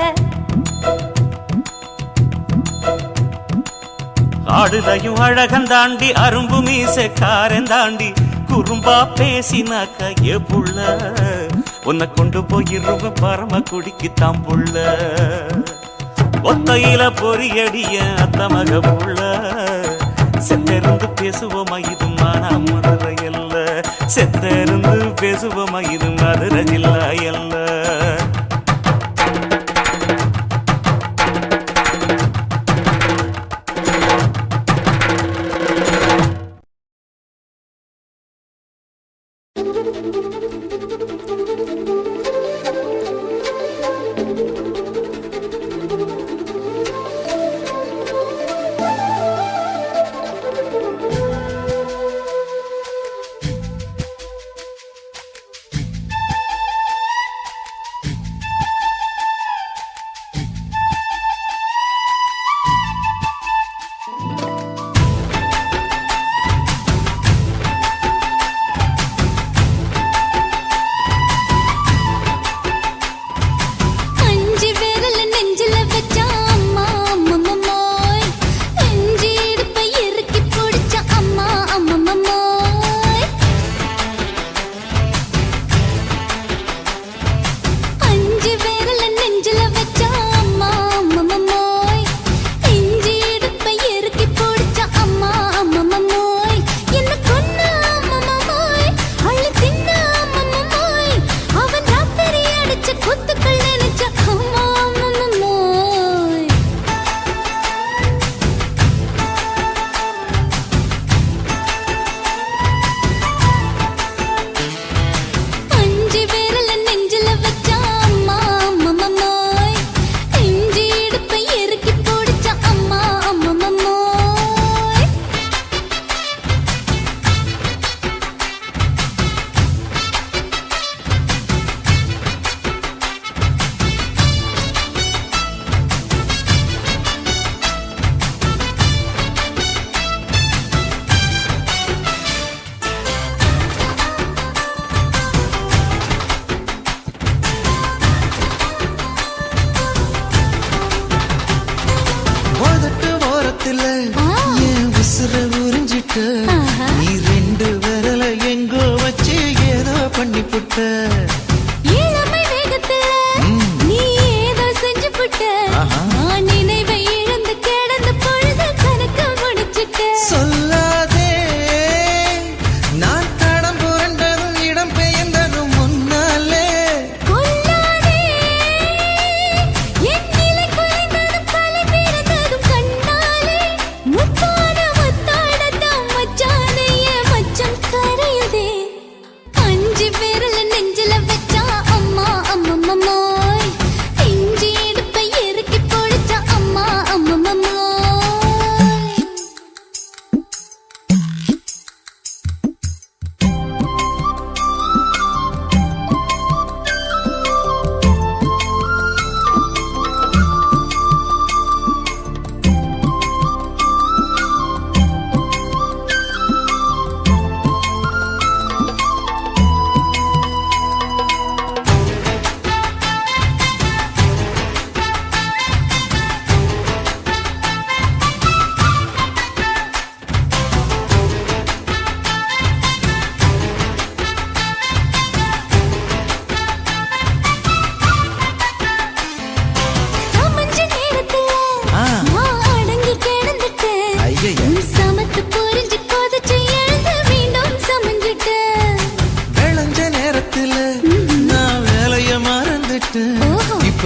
ஆடுதையும் அழகந்தாண்டி அரும்பு மீசக்காரன் தாண்டி குறும்பா பேசினாக்க ஏ புள்ள உன்னை கொண்டு போயிருவ பரம குடிக்கு தாம்புள்ள ஒத்தையில பொறியடிய அத்த மக புள்ள செத்திருந்து பேசுவோமா இது மானா மதுரை அல்ல செத்திருந்து பேசுவோமா இது மதுரை ஜில்லா அல்ல நீ ரெண்டு விரல எங்கோ வச்சு ஏதோ பண்ணி புட்ட இளமை வேகத்துல நீ ஏதோ செஞ்சு புட்ட நான் நினைவை இழந்து கிடந்த பொழுது கணக்க முடிச்சிட்ட சொல்லாதே நான் தடம் புரண்டதும் இடம் பெயர்ந்ததும் முன்னாலே கொல்லாதே என் நிலை குலைந்ததும் தலை பிறந்ததும் கண்ணாலே முத்தான முத்தாடத்தான் மச்சானைய மச்சம் கரையுதே அஞ்சு விரல நெஞ்சில வச்சு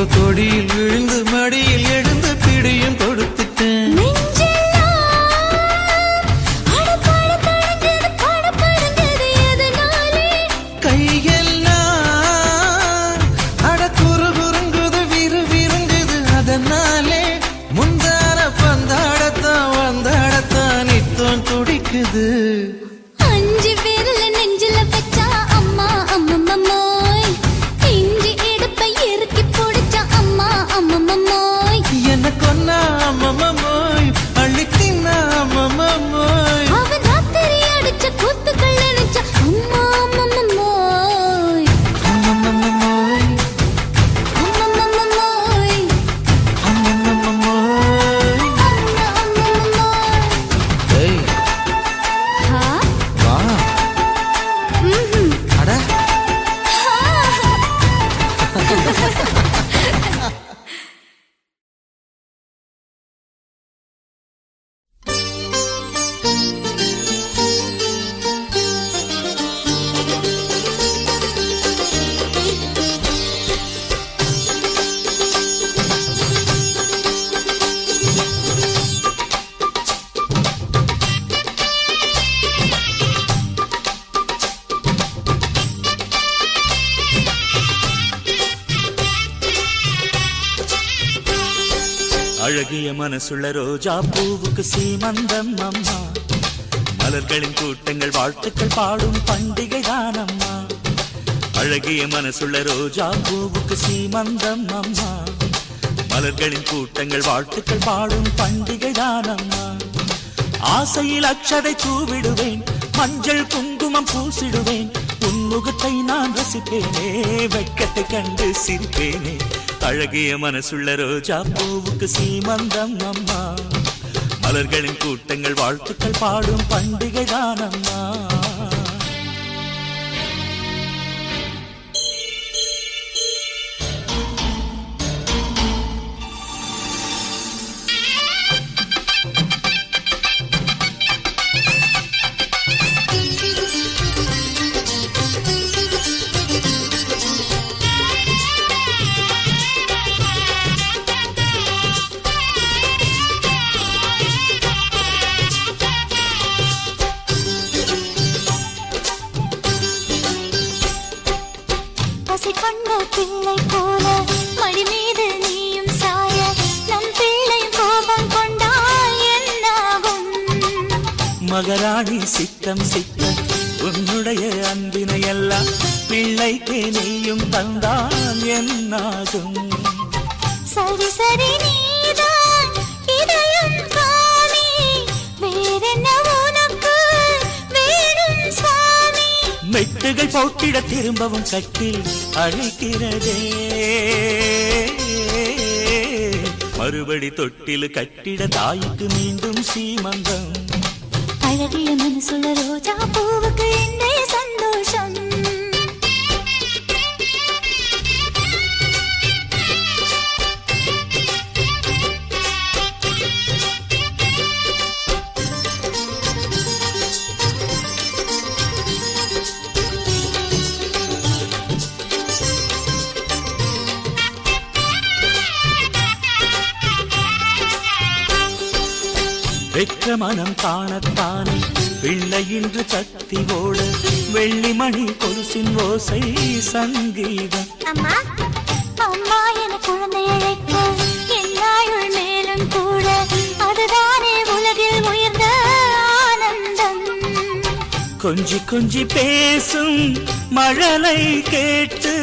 உங்க கொடியில் விழுந்து மடியில் எழுந்து பிடியும் கொடுத்துட்டேன். கையெல்லாம் அட குறு குறுங்குது விறு விருங்குது அதனாலே முந்தான பந்தாடத்தான் வந்தாடத்தான் நித்தம் துடிக்குது. அஞ்சு பேர்ல நெஞ்சில வச்சா அம்மா அம்மம்மோய், இஞ்சி எடுப்பை இறுக்கி பிடிச்சா அம்மா அம்மம்மோய், என்ன கொன்னா அம்மம்மோய் அள்ளி தின்னா அம்மம்மோய், அவன் ராத்திரி அடிச்ச கூத்துக்கள் நினைச்சா அம்மா அம்மம்மோய், அம்மம்மோய் அம்மம்மோய், அம்மம்மோய். அம்மா அம்மம்மோய். ஏய் ஹா? வா ம்ஹும். அட அழகிய மனசுள்ள ரோஜா பூவுக்கு சீமந்தம் அம்மா, மலர்களின் கூட்டங்கள் வாழ்த்துக்கள் பாடும் பண்டிகை தான் அம்மா. அழகிய மனசுள்ள ரோஜா பூவுக்கு சீமந்தம் அம்மா, மலர்களின் கூட்டங்கள் வாழ்த்துக்கள் பாடும் பண்டிகை தான் அம்மா. ஆசையில் அக்ஷதை தூவிடுவேன், மஞ்சள் குங்குமம் பூசிடுவேன், உன்முகத்தை நான் ரசிப்பேனே, வெட்கத்தை கண்டு சிரிப்பேனே. அழகிய மனசுள்ள ரோஜா பூவுக்கு சீமந்தம் அம்மா, மலர்களின் கூட்டங்கள் வாழ்த்துக்கள் பாடும் பண்டிகை தான் அம்மா. பசி கொண்ட பிள்ளை போல மடி மீது நீயும் சாய, நம் பிள்ளையும் கோபம் கொண்டால் என்னாகும்? மகராணி சித்தம் சித்தம் உன்னுடைய அன்பினை எல்லாம் பிள்ளைக்கு நீயும் தந்தால் என்னாகும்? சரி சரி நீதான் இதயம் காமி, வேறென்ன உனக்கு வேணும் சுவாமி? மெட்டுகள் போட்டிட திரும்பவும் கட்டில் அழைக்கிறதே, மறுபடி தொட்டில் கட்டிட தாய்க்கு மீண்டும் சீமந்தம். அழகிய மனசுள்ள ரோஜா பூவுக்கு இன்றைய சந்தோஷம். பெற்ற மனம் காணத்தானே பிள்ளை இன்று கத்தி ஓட, வெள்ளிமணி கொலுசின் ஓசை சங்கீதம். அம்மா அம்மா என குழந்தை அழைக்க என்னாயுள் மேலும் கூட, அதுதானே உலகில் உயர்ந்த ஆனந்தம். கொஞ்சி கொஞ்சி பேசும் மழலை கேட்டு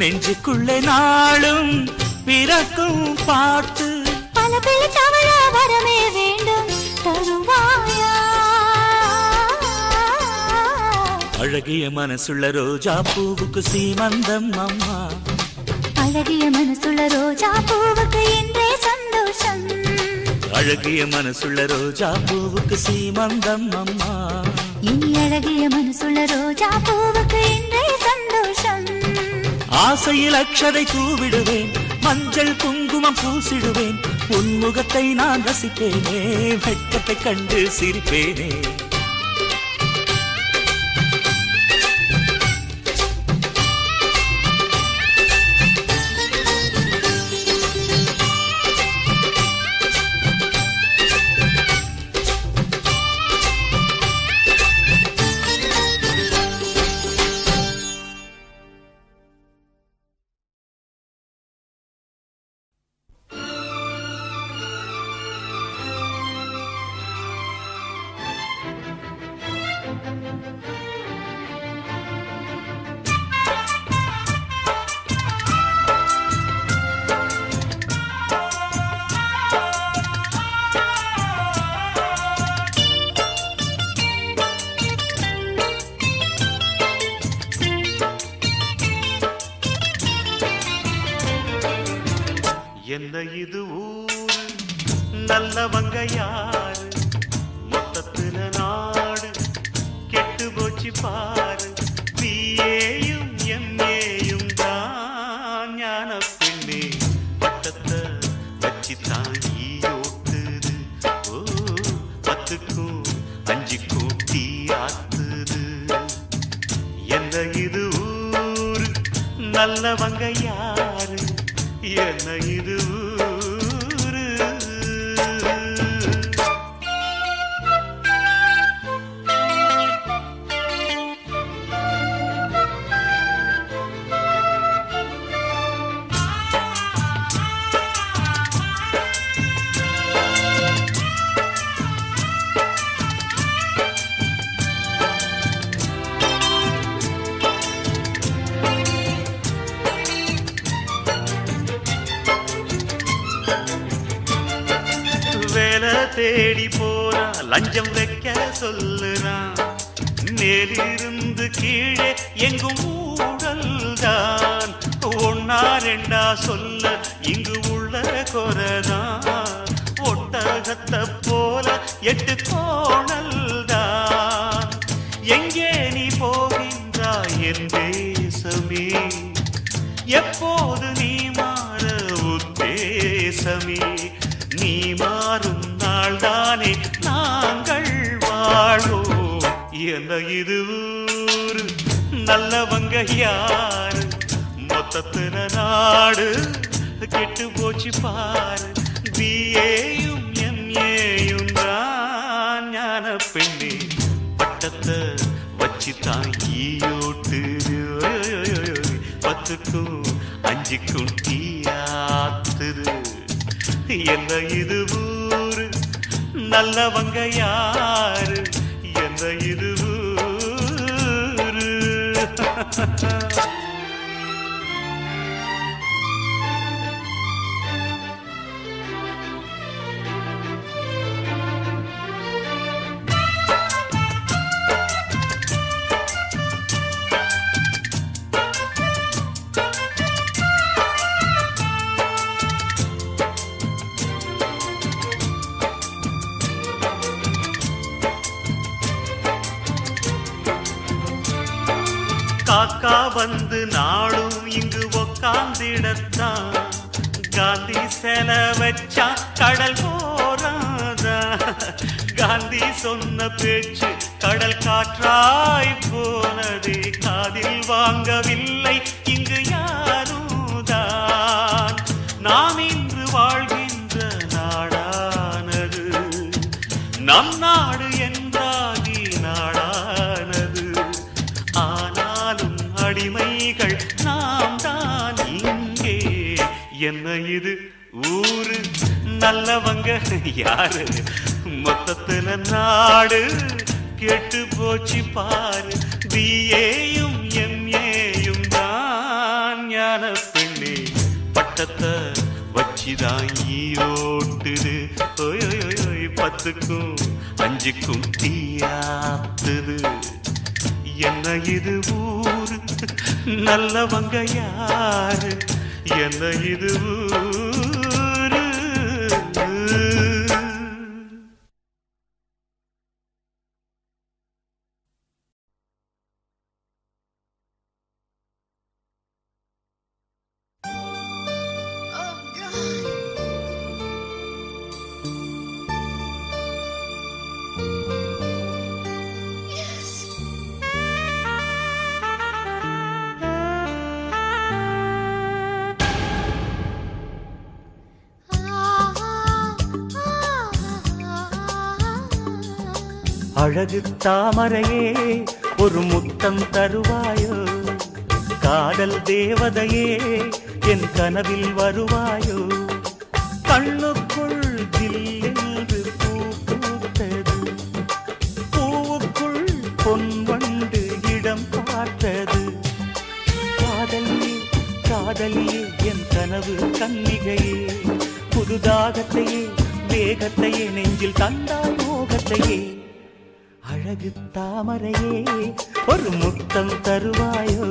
நெஞ்சுக்குள்ளே நாளும் பிறக்கும் பாட்டு. பல பிள்ளை தவழ வரமே வேண்டும் தருவாயா? அழகிய மனசுள்ள ரோஜா பூவுக்கு சீமந்தம் அம்மா, அழகிய மனசுள்ள ரோஜா பூவுக்கு இன்றே சந்தோஷம். அழகிய மனசுள்ள ரோஜா பூவுக்கு சீமந்தம் அம்மா. இனி அழகிய மனசுள்ள ரோஜா பூவுக்கு இன்றே சந்தோஷம். ஆசையில் அக்ஷதை தூவிடுவேன், மஞ்சள் குங்குமம் பூசிடுவேன், உன்முகத்தை நான் ரசிப்பேனே, வெட்கத்தை கண்டு சிரிப்பேனே. எந்த இது ஊரு நல்லவங்க யாரு மொத்தத்துல நாடு கெட்டு போச்சு பாரு பிஏயும் எம்ஏயும் தான் ஞான பெண்ணே பட்டத்தை வச்சுத்தான் ஈயோட்டுது ஓ 10க்கும் 5க்கும் டீ ஆத்துது எந்த இது ஊரு நல்லவங்க யாரு என்ன இது ஊரு வேலை தேடி போறா லஞ்சம் வைக்க சொல்லுறான் மேலிருந்து கீழே எங்கும் ஊழல்தான் ஒன்னா ரெண்டா சொல்ல இங்கு உள்ள குறைதான் ஒட்டகத்தை போல 8 கோணல்தான் எங்கே நீ போகின்றாய் என் தேசமே எப்போது நீ மாற உத்தேசமே நீ மாறும் நாள்தானே நாங்கள் வாழ்வோம் என்ன இது ஊரு நல்லவங்க யாரு மொத்தத்துல நாடு கெட்டு போச்சு பாரு பிஏயும் எம்ஏயும் தான் ஞான பெண்ணே பட்டத்தை வச்சுத்தான் ஈயோட்டுது 10க்கும் 5க்கும் டீ ஆத்துது என்ன இது ஊரு நல்லவங்க யாரு என்ன இது ஊரு காக்கா வந்து நாளும் இங்கு உக்காந்திடத்தான் காந்தி செல வச்சா கடல் போறாதா காந்தி சொன்ன பேச்சு கடல் காற்றாய் போனதே காதில் வாங்கவில்லை இங்கு யாருதான் நாம் இன்று வாழ்கின்ற நாடானது நம் நாடு என்றாகி நாடானது ஆனாலும் அடிமைகள் நாம் தான் இங்கே என்ன இது ஊரு நல்லவங்க யாரு மொத்தத்துல நாடு கெட்டு போச்சு பாரு பிஏயும் எம்ஏயும் தான் ஞான பெண்ணே பட்டத்தை வச்சுதான் ஈயோட்டுது 10க்கும் 5க்கும் டீ ஆத்துது என்ன இது ஊரு நல்லவங்க யாரு என்ன இது ஊரு அழகு தாமரையே ஒரு முத்தம் தருவாயோ காதல் தேவதையே என் கனவில் வருவாயோ கண்ணுக்குள் ஜில்லென்று பூ பூத்தது பூவுக்குள் பொன்வண்டு இடம் பார்த்தது காதலியே காதலியே என் கனவு கன்னிகையே புதுதாகத்தையே வேகத்தையே நெஞ்சில் தந்தாய் மோகத்தையே அழகு தாமரையே ஒரு முத்தம் தருவாயோ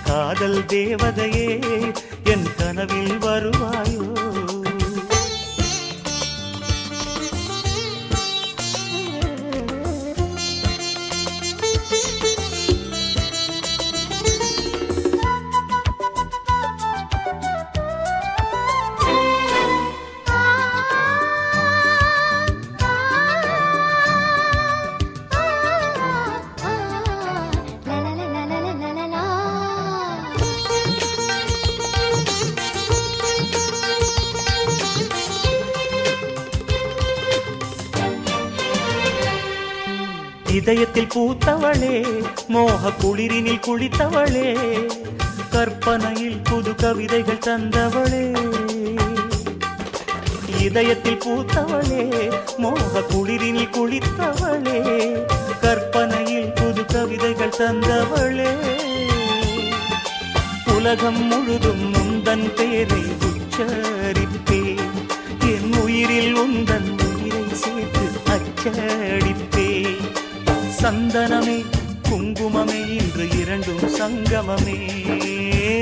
காதல் தேவதையே என் கனவில் வருவாயோ இதயத்தில் பூத்தவளே மோக குளிரினில் குளித்தவளே கற்பனையில் புது கவிதைகள் தந்தவளே இதயத்தில் பூத்தவளே மோக குளிரினில் குளித்தவளே கற்பனையில் புது கவிதைகள் தந்தவளே உலகம் முழுதும் உந்தன் பேரை உச்சரிப்பேன் என் உயிரில் உந்தன் உயிரை சேர்த்து அச்சடிப்பேன் சந்தனமே குங்குமமே இன்று இரண்டும் சங்கமமே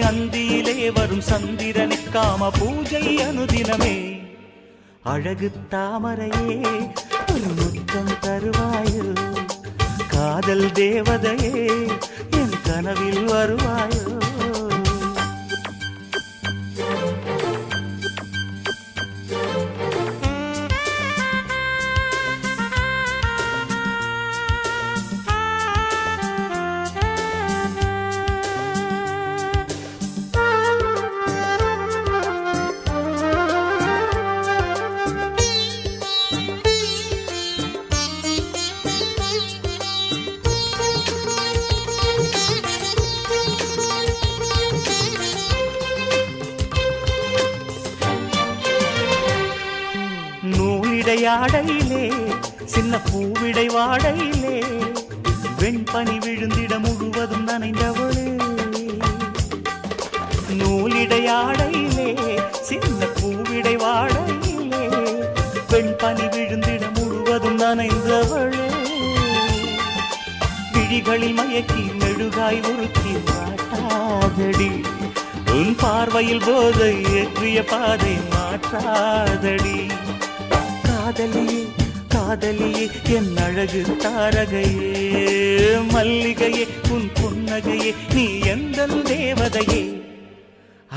அந்தியிலே வரும் சந்திரனை காம பூஜை அனுதினமே அழகு தாமரையே ஒரு முத்தம் தருவாயோ காதல் தேவதையே என் கனவில் வருவாயோ ஆடையிலே சின்ன பூவிடை வாடையிலே வெண்பனி விழுந்திட முழுவதும் நனைந்தவளே நூலிடை ஆடையிலே சின்ன பூவிடை வாடையிலே வெண்பனி விழுந்திட முழுவதும் நனைந்தவளே விழிகளில் மயக்கி மெழுகாய் உருக்கி மாட்டாதடி உன் பார்வையில் போதை ஏற்றிய பாதை மாற்றாதடி காதலியே காதலியே என் அழகு தாரகையே மல்லிகையே உன் புன்னகையே நீ எந்த தேவதையே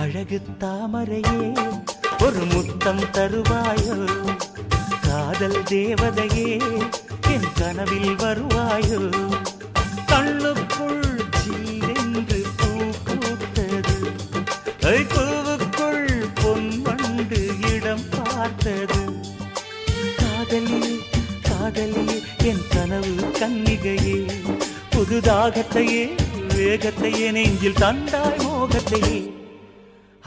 அழகு தாமரையே ஒரு முத்தம் தருவாயோ காதல் தேவதையே என் கனவில் வருவாயோ கண்ணுக்குள் ஜீவென்று பூ பூத்தது பூவுக்குள் பொன்வண்டு இடம் பார்த்தது காதலியே காதலியே என் கனவு கன்னிகையே புதுதாகத்தையே வேகத்தையே நெஞ்சில் தந்தாய் மோகத்தையே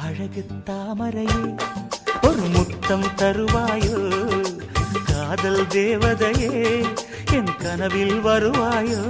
அழகு தாமரையே ஒரு முத்தம் தருவாயோ காதல் தேவதையே என் கனவில் வருவாயோ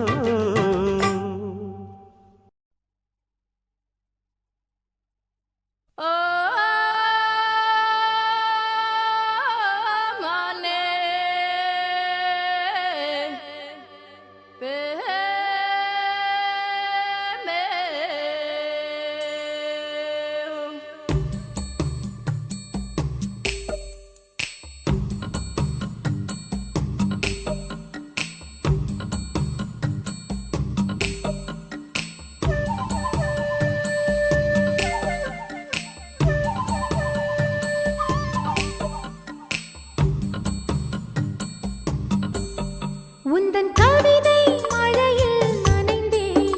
உந்தன் கவிதை மழையில் நனைந்தேன்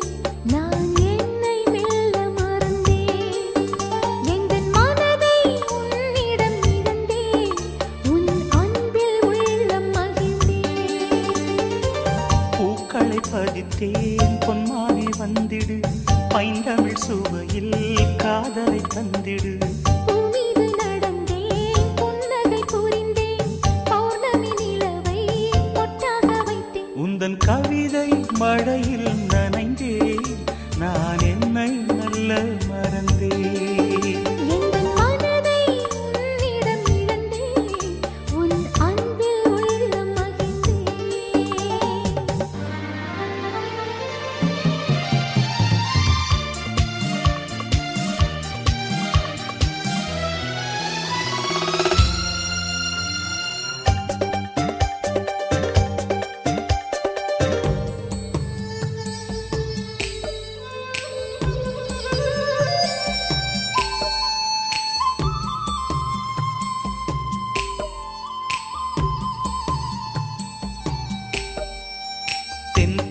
நான் என்னை மெல்ல மறந்தேன் எங்கள் மனதை உன்னிடம் இழந்தேன் உன் அன்பில் உள்ளம் மகிழ்ந்தேன் பூக்களை பதித்தேன் பொன்மானே வந்திடு பைந்தமிழ் சுவையில் காதலை தந்திடு உந்தன் கவிதை மழையில் நனைந்தேன் நான் என்னை நல்ல மறந்தேன் எங்கள் மனதை உன்னிடம் இழந்தேன் உன் அன்பில் உள்ளம் மகிழ்ந்தேன்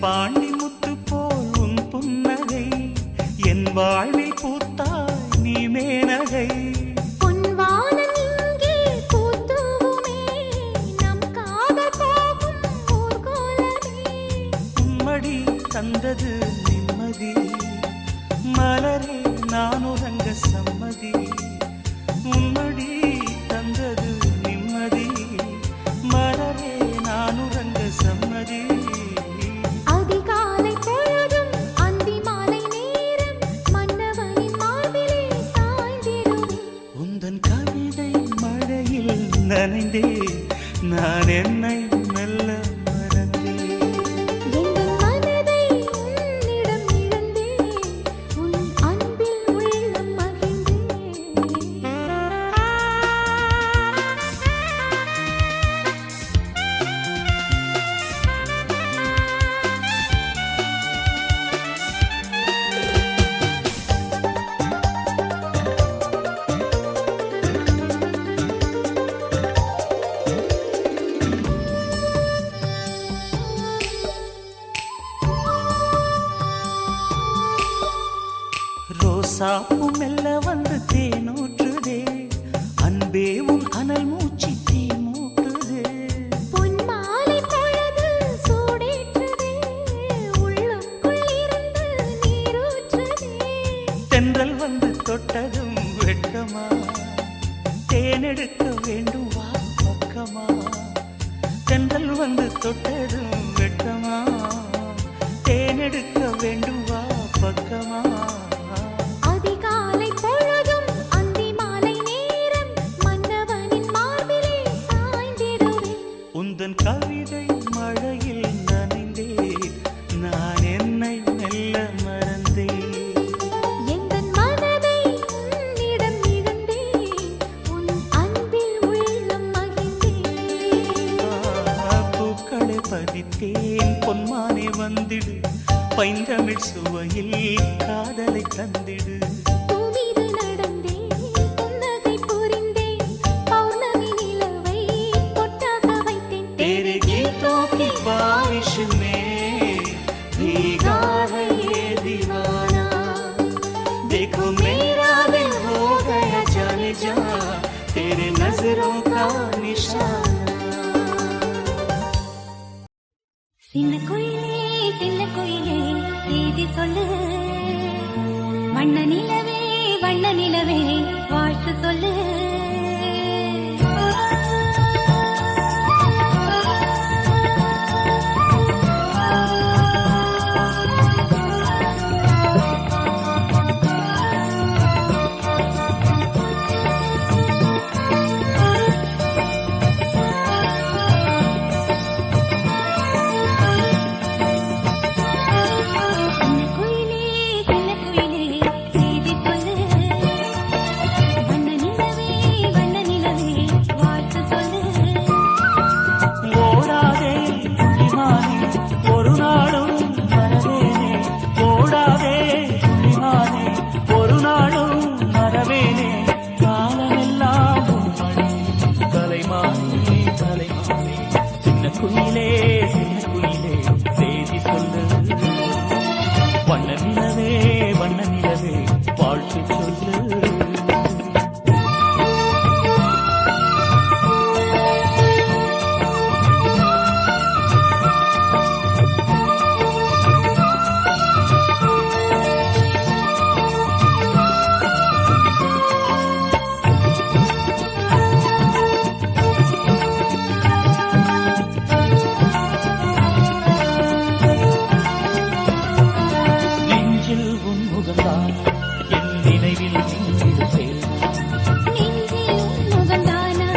பாண்டி முத்து போல் உன் புன்னகை என் வாழ்வில் பூத்தாய் நீ மேனகை பொன்வானம் இங்கே பூத்துவுமே நம் காதல் போகும் ஊர்கோலமே நனைந்தேன் நான் என்னை மெல்ல மறந்தேன். எங்கள் மனதை உன்னிடம் இழந்தேன் உன் அன்பில் உள்ளம் மகிழ்ந்தேன். ரோசாப்பூ மெல்ல வந்து தேனூற்றுதே அன்பே உன் அனல் மூச்சு தீ மூட்டுதே. பொன் மாலை பொழுது சூடேற்றுதே உள்ளுக்குள் இருந்து நீரூற்றுதே. தென்றல் வந்து தொட்டதும் வெட்கமா தேனெடுக்க வேண்டும் வா பக்கமா. தென்றல் வந்து தொட்டதும் வெட்கமா தேனெடுக்க வேண்டும் வா பக்கமா. அதிகாலை பொழுதும் அந்தி மாலை நேரம் மன்னவனின் மார்பிலே சாய்ந்திடுவேன். உந்தன் கவிதை மழையில் நனைந்தேன் நான் என்னை மெல்ல மறந்தேன். எங்கள் மனதை உன்னிடம் இழந்தேன் உன் அன்பில் உள்ளம் மகிழ்ந்தேன். பூக்களை பதித்தேன் பொன்மானே வந்திடு பைந்தமிழ் சுவையில் காதலை தந்திடு. பூமீது நடந்தேன் புன்னகை புரிந்தேன் பௌர்ணமி நிலவை பொட்டாக வைத்தேன். तेरे गीतों की बारिश में भीगा है ये दीवाना. देखो मेरा दिल हो गया जाने जा तेरे नजरों का निशाना. சின்ன குயிலே செய்தி சொல்லு வண்ண நிலவே வாழ்த்து சொல்லு. சின்ன குயிலே செய்தி சொல்லு வண்ண நிலவே வாழ்த்து சொல்லு. ஓடாதே விமானி ஒரு நாளும் மறவேனே. ஓடாதே விமானி ஒரு நாளும் மறவேனே. காலமெல்லாம் உன் மடி தலைமானே தலைமானே. சின்ன குயிலே செய்தி சொல்லு வண்ண நிலவே வாழ்த்து சொல்லு. நெஞ்சில் உன் முகம்தான் என் நினைவில் நின்றிருப்பேன். நெஞ்சில் உன் முகம்தானா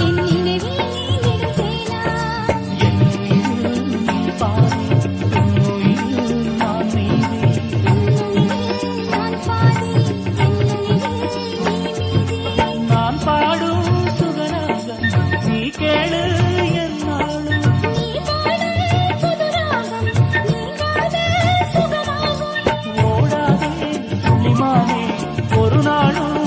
என் நினைவில் நீங்கிடுவேனா. என் உயிரில் நீ பாதி உன் உயிரில் நான் மீதி. நான் பாதி என் நினைவில் நீ மீதி. நான் பாடும் சுகராகம் நீ கேளு என்னாலும். நீ பாடு புதுராகம் நீங்காத சுகராகம். ஓடாதே விமானே ஒரு நாளும்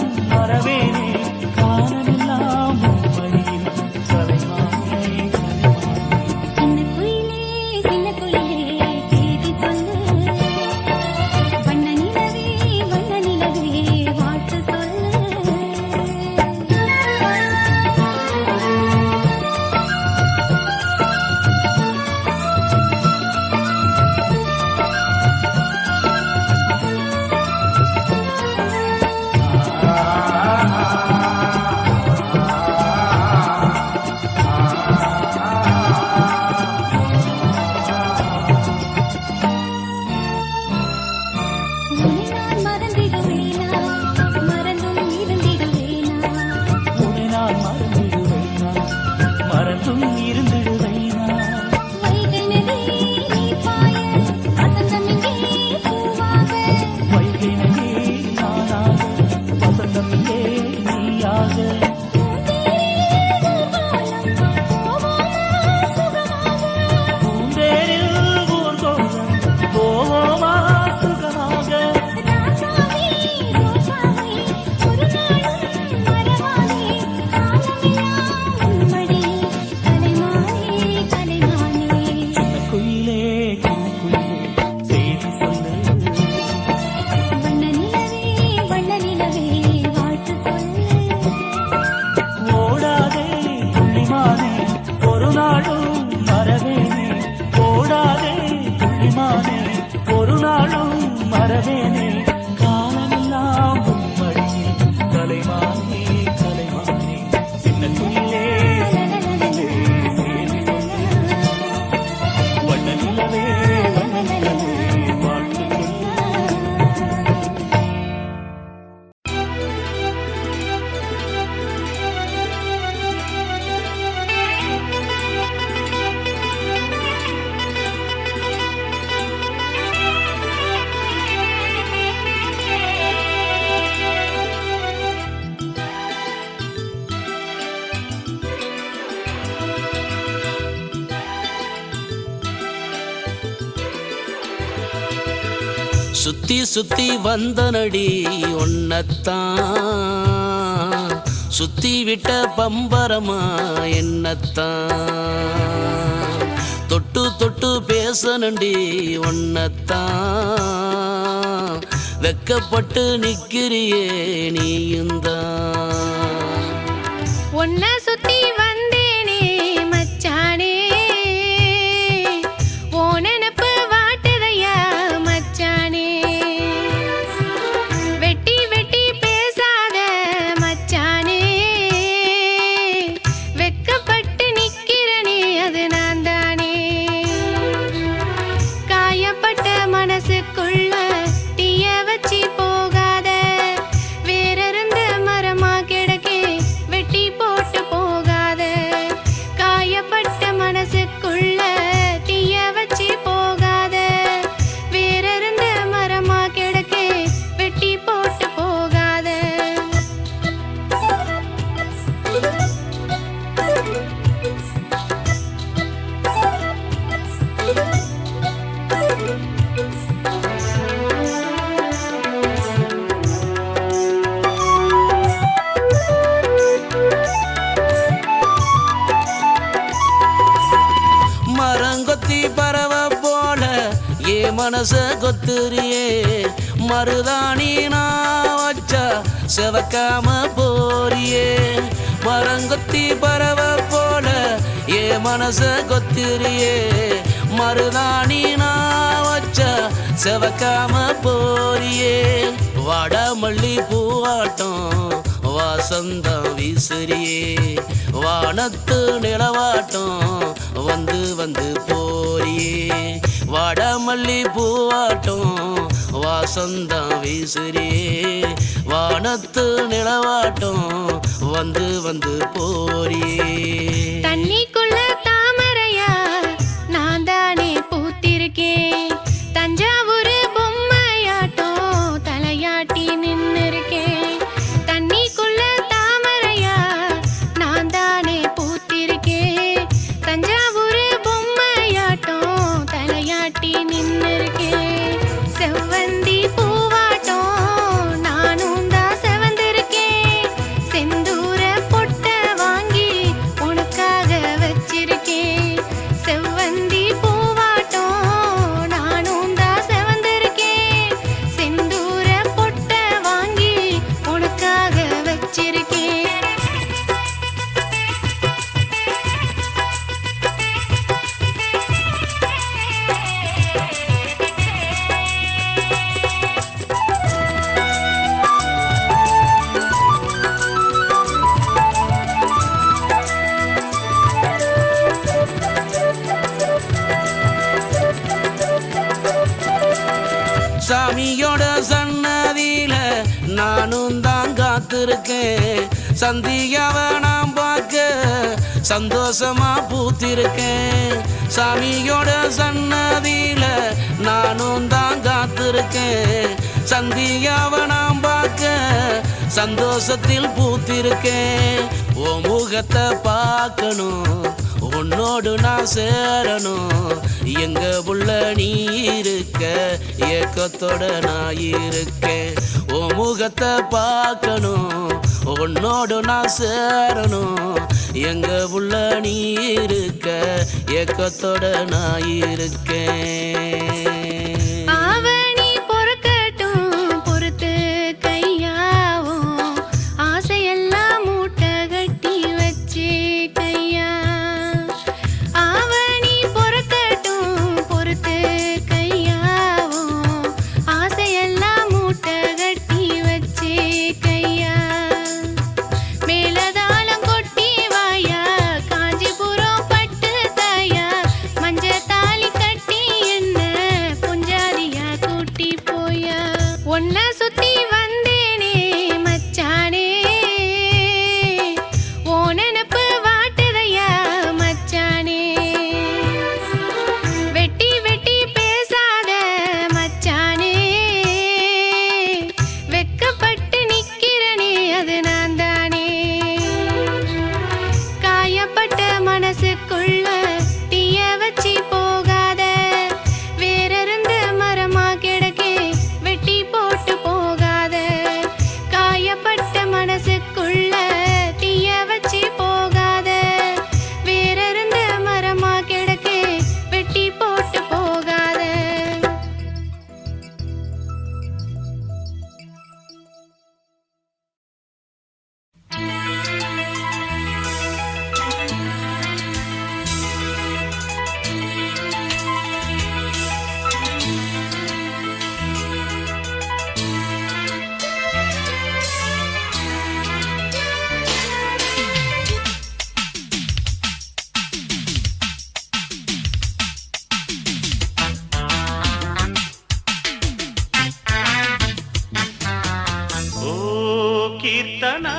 சுத்தி சுத்தி வந்த நடி ஒன்னத்தான் சுத்தி விட்ட பம்பரமா என்னத்தான் தொட்டு தொட்டு பேசனண்டி ஒன்னத்தான் வெக்கப்பட்டு நிக்கிறியே நீயுந்தான் ஒன்ன சுத்தி வந்தேனே மச்சானே ஓ நினப்பு வாட்டுதையா மச்சானே வெட்டி வெட்டி பேசாத மச்சானே வெக்கப்பட்டு நிக்கிறனே அது நான் தானே காயப்பட்ட மனசுக்குள்ள தீய வச்சி போகாத வேறிருந்த மரமா கிடக்கே வெட்டி போட்டு போகாத காயப்பட்ட மனசுக்குள்ள தீய வச்சி போகாத வேறிருந்த மரமா கிடக்கே வெட்டி போட்டு போகாத மரங்கொத்தி பறவ போல ஏ மனச கொத்துறியே மருதாணி நான் வச்சா செவக்காம போறியே மரங்கொத்தி பறவ போல ஏ மனச கொத்துறியே மருதாணி நான் வச்சா செவக்காம போறியே வாடாமல்லி பூவாட்டம் வாசந்தம் வீசுறியே வானத்து நிலவாட்டம் வந்து வந்து போறியே வாடாமல்லி பூவாட்டம் வாசந்தம் வீசுறியே வானத்து நிலவாட்டம் வந்து வந்து போறியே தண்ணிக்குள்ள தாமரையா நான் தானே பூத்திருக்கேன் தஞ்சாவூர் பொம்மையாட்டம் தலையாட்டி நின்னு இருக்கேன் தண்ணிக்குள்ள தாமரையா நான் தானே பூத்திருக்கேன் தஞ்சாவூர் பொம்மையாட்டம் தலையாட்டி நின்னு இருக்கேன் செவ்வந்தி பூவாட்டம் நானும் தான் செவந்திருக்கேன் செந்தூர பொட்ட வாங்கி உனக்காக வச்சிருக்கேன் செவ்வந்தி பூவாட்டம் நானும் தான் செவந்திருக்கேன் செந்தூர பொட்ட வாங்கி உனக்காக வச்சிருக்கேன் சாமியோட சன்னதியில நானும் தான் காத்திருக்கேன் சந்தியாவை நான் பார்க்க சந்தோஷமா பூத்திருக்கேன் சாமியோட சன்னதியில நானும் தான் காத்திருக்கேன் சந்தியாவை நான் பார்க்க சந்தோஷத்தில் பூத்திருக்கேன் ஓ முகத்தை பார்க்கணும் உன்னோடு நான் சேரணும் எங்க புள்ள நீ இருக்க ஏக்கத்தோட நான் இருக்கேன் ஓ முகத்தை பார்க்கணும் உன்னோடு நான் சேரணும் எங்க புள்ள நீ இருக்க ஏக்கத்தோட நான் இருக்கேன் ஆவணி பொறுக்கட்டும் பொறுத்து கையாவும் ஆசையெல்லாம் மூட்டை கட்டி வச்சு கையா ஆவணி பொறுக்கட்டும் பொறுத்து கையாவும் ஆசையெல்லாம் மூட்டை கட்டி வச்சு கையா மேலதாளம் கொட்டி வாயா காஞ்சிபுரம் பட்டு தாயா மஞ்ச தாலி கட்டி என்ன கொஞ்ச கீர்த்தனா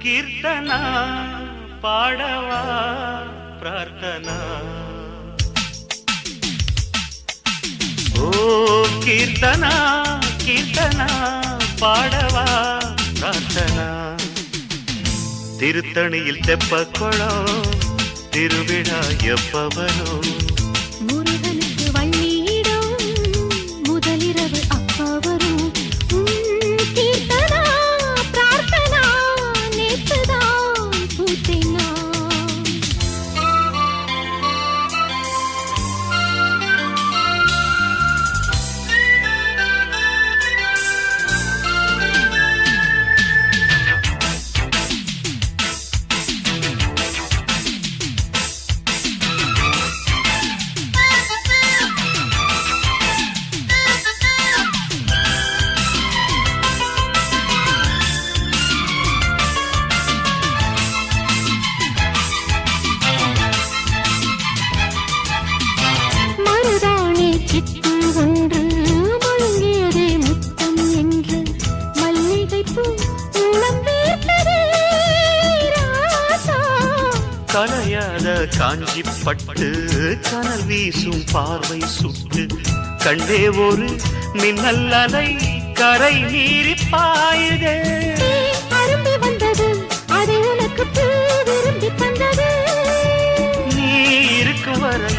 கீர்த்தனா பாடவா பிரார்த்தனா ஓ கீர்த்தனா கீர்த்தனா பாடவா பிரார்த்தனா திருத்தணியில் தெப்பக்குளம் திருவிழா எப்ப வரும் முருகனுக்கு வள்ளியிடம் முதலிரவு அப்பா வரும் கீர்த்தனா பிரார்த்தனா நேற்றுதான் பூத்தேனா கலையாத காஞ்சி பட்டு கனல் வீசும் பார்வை சுட்டு கண்டே ஒரு மின்னல் அலை கரை மீறி பாயுதே அரும்பி வந்தது அதை உனக்கு விரும்பி தந்தது நீ இருக்கும் வரை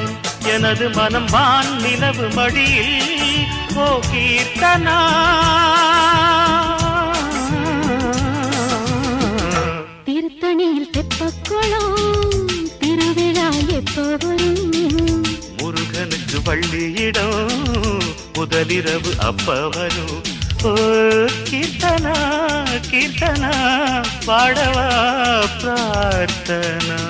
எனது மனம் வான் நிலவு மடியில் ஓ கீர்த்தனா திருத்தணியில் தெப்பக்குளம் திருவிழா எப்ப வரும் முருகனுக்கு வள்ளியிடம் முதலிரவு அப்ப வரும் ஓ கீர்த்தனா கீர்த்தனா பாடவா பிரார்த்தனா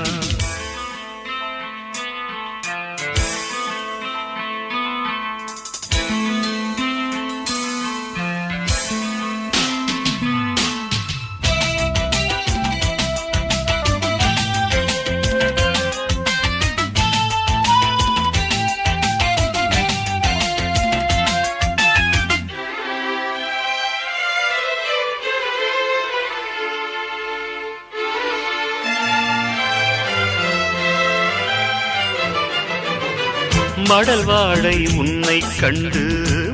மடல் வாழை உன்னை கண்டு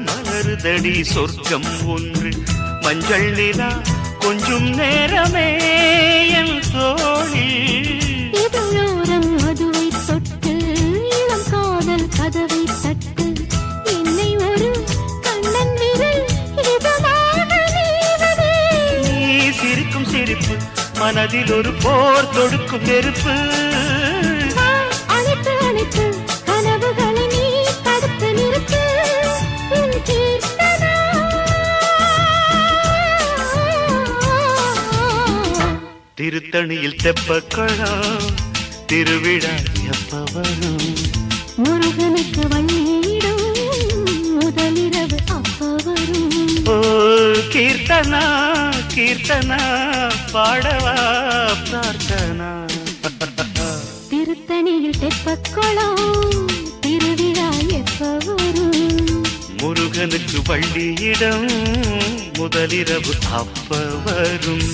மலருதடி சொர்க்கம் ஒன்று மஞ்சள் நிலா கொஞ்சம் நேரமே என் தோழில் இதழோரம் மதுவை தொட்டு இளம் காதல் கதவை தட்டு என்னை ஒரு கண்ணன் விரல் இதமாக நீவதே நீ சிரிக்கும் சிரிப்பு மனதில் ஒரு போர் தொடுக்கும் நெருப்பு அழைத்து அழைத்து கனவுகளை நீ தடுத்து நிறுத்து உன் கீர்த்தனா திருத்தணியில் தெப்பக்குளம் திருவிழா எப்ப வரும் முருகனுக்கு வள்ளியிடம் முதலிரவு அப்ப வரும் ஓ கீர்த்தனா கீர்த்தனா பாடவா பிரார்த்தனா திருத்தணியில் தெப்பக்குளம் திருவிழா எப்ப வரும் முருகனுக்கு வள்ளியிடம் முதலிரவு அப்ப வரும்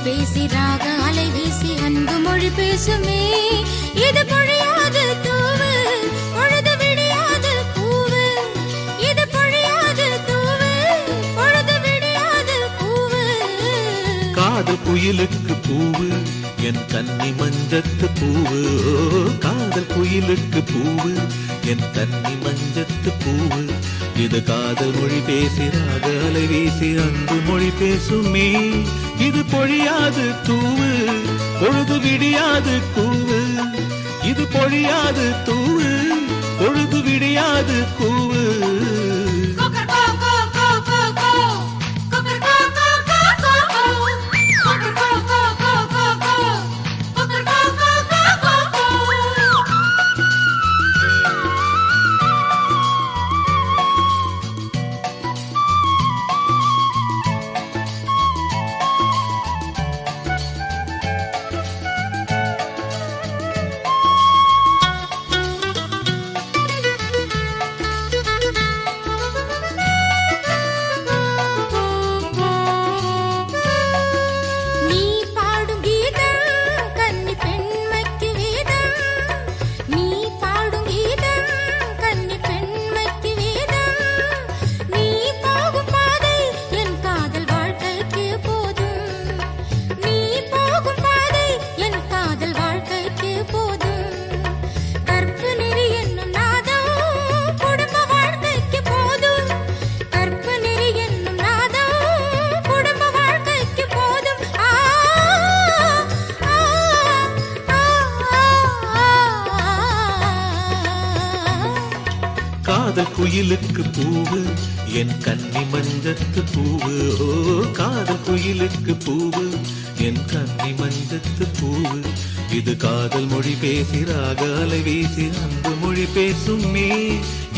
பேசிராக அலை வீசி அன்பு மொழி பேசுமே இது பொழியாது தூவு பொழுது விடியாது பூவு இது பொழியாது தூவு பொழுது விடியாது பூவு காதல் குயிலுக்கு பூவு என் கன்னி மஞ்சத்து பூவு காதல் குயிலுக்கு பூவு என் கன்னி மஞ்சத்து பூவு இது காதல் மொழி பேசிறாக அலை வீசி அன்பு மொழி பேசுமே இது பொழியாது தூவு பொழுது விடியாது கூவு இது பொழியாது தூவு பொழுது விடியாது கூவு காதல் குயிலுக்கு பூவு என் கன்னி மஞ்சத்து பூவு ஓ காதல் குயிலுக்கு பூவு என் கன்னி மஞ்சத்து பூவு இது காதல் மொழி பேசிறாக அலை வீசி அன்பு மொழி பேசுமே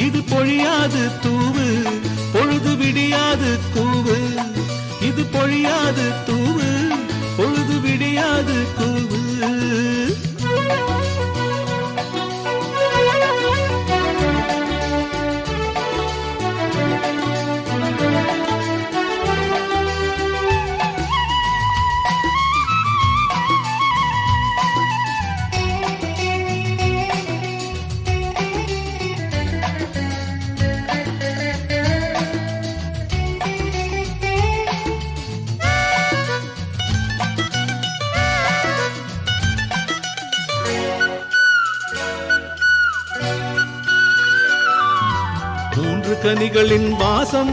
இது பொழியாது தூவு பொழுது விடியாது கூவு இது பொழியாது தூவு பொழுது விடியாது கூவு கனிகளின் வாசம்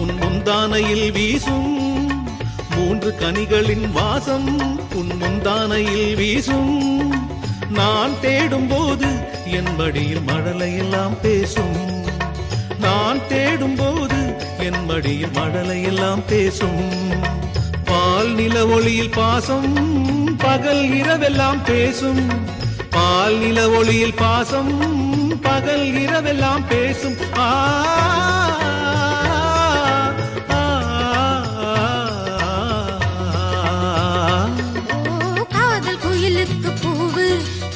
உன் முந்தானையில் வீசும் மூன்று கனிகளின் வாசம் உன் முந்தானையில் வீசும் நான் தேடும் போது என் மடியில் மழலையெல்லாம் பேசும் நான் தேடும் போது என் மடியில் மழலையெல்லாம் பேசும் பால் நில ஒளியில் பாசம் பகல் இரவெல்லாம் பேசும் பால் நில ஒளியில் பாசம் பகல் இரவெல்லாம் பேசும் காதல் குயிலுக்கு பூவு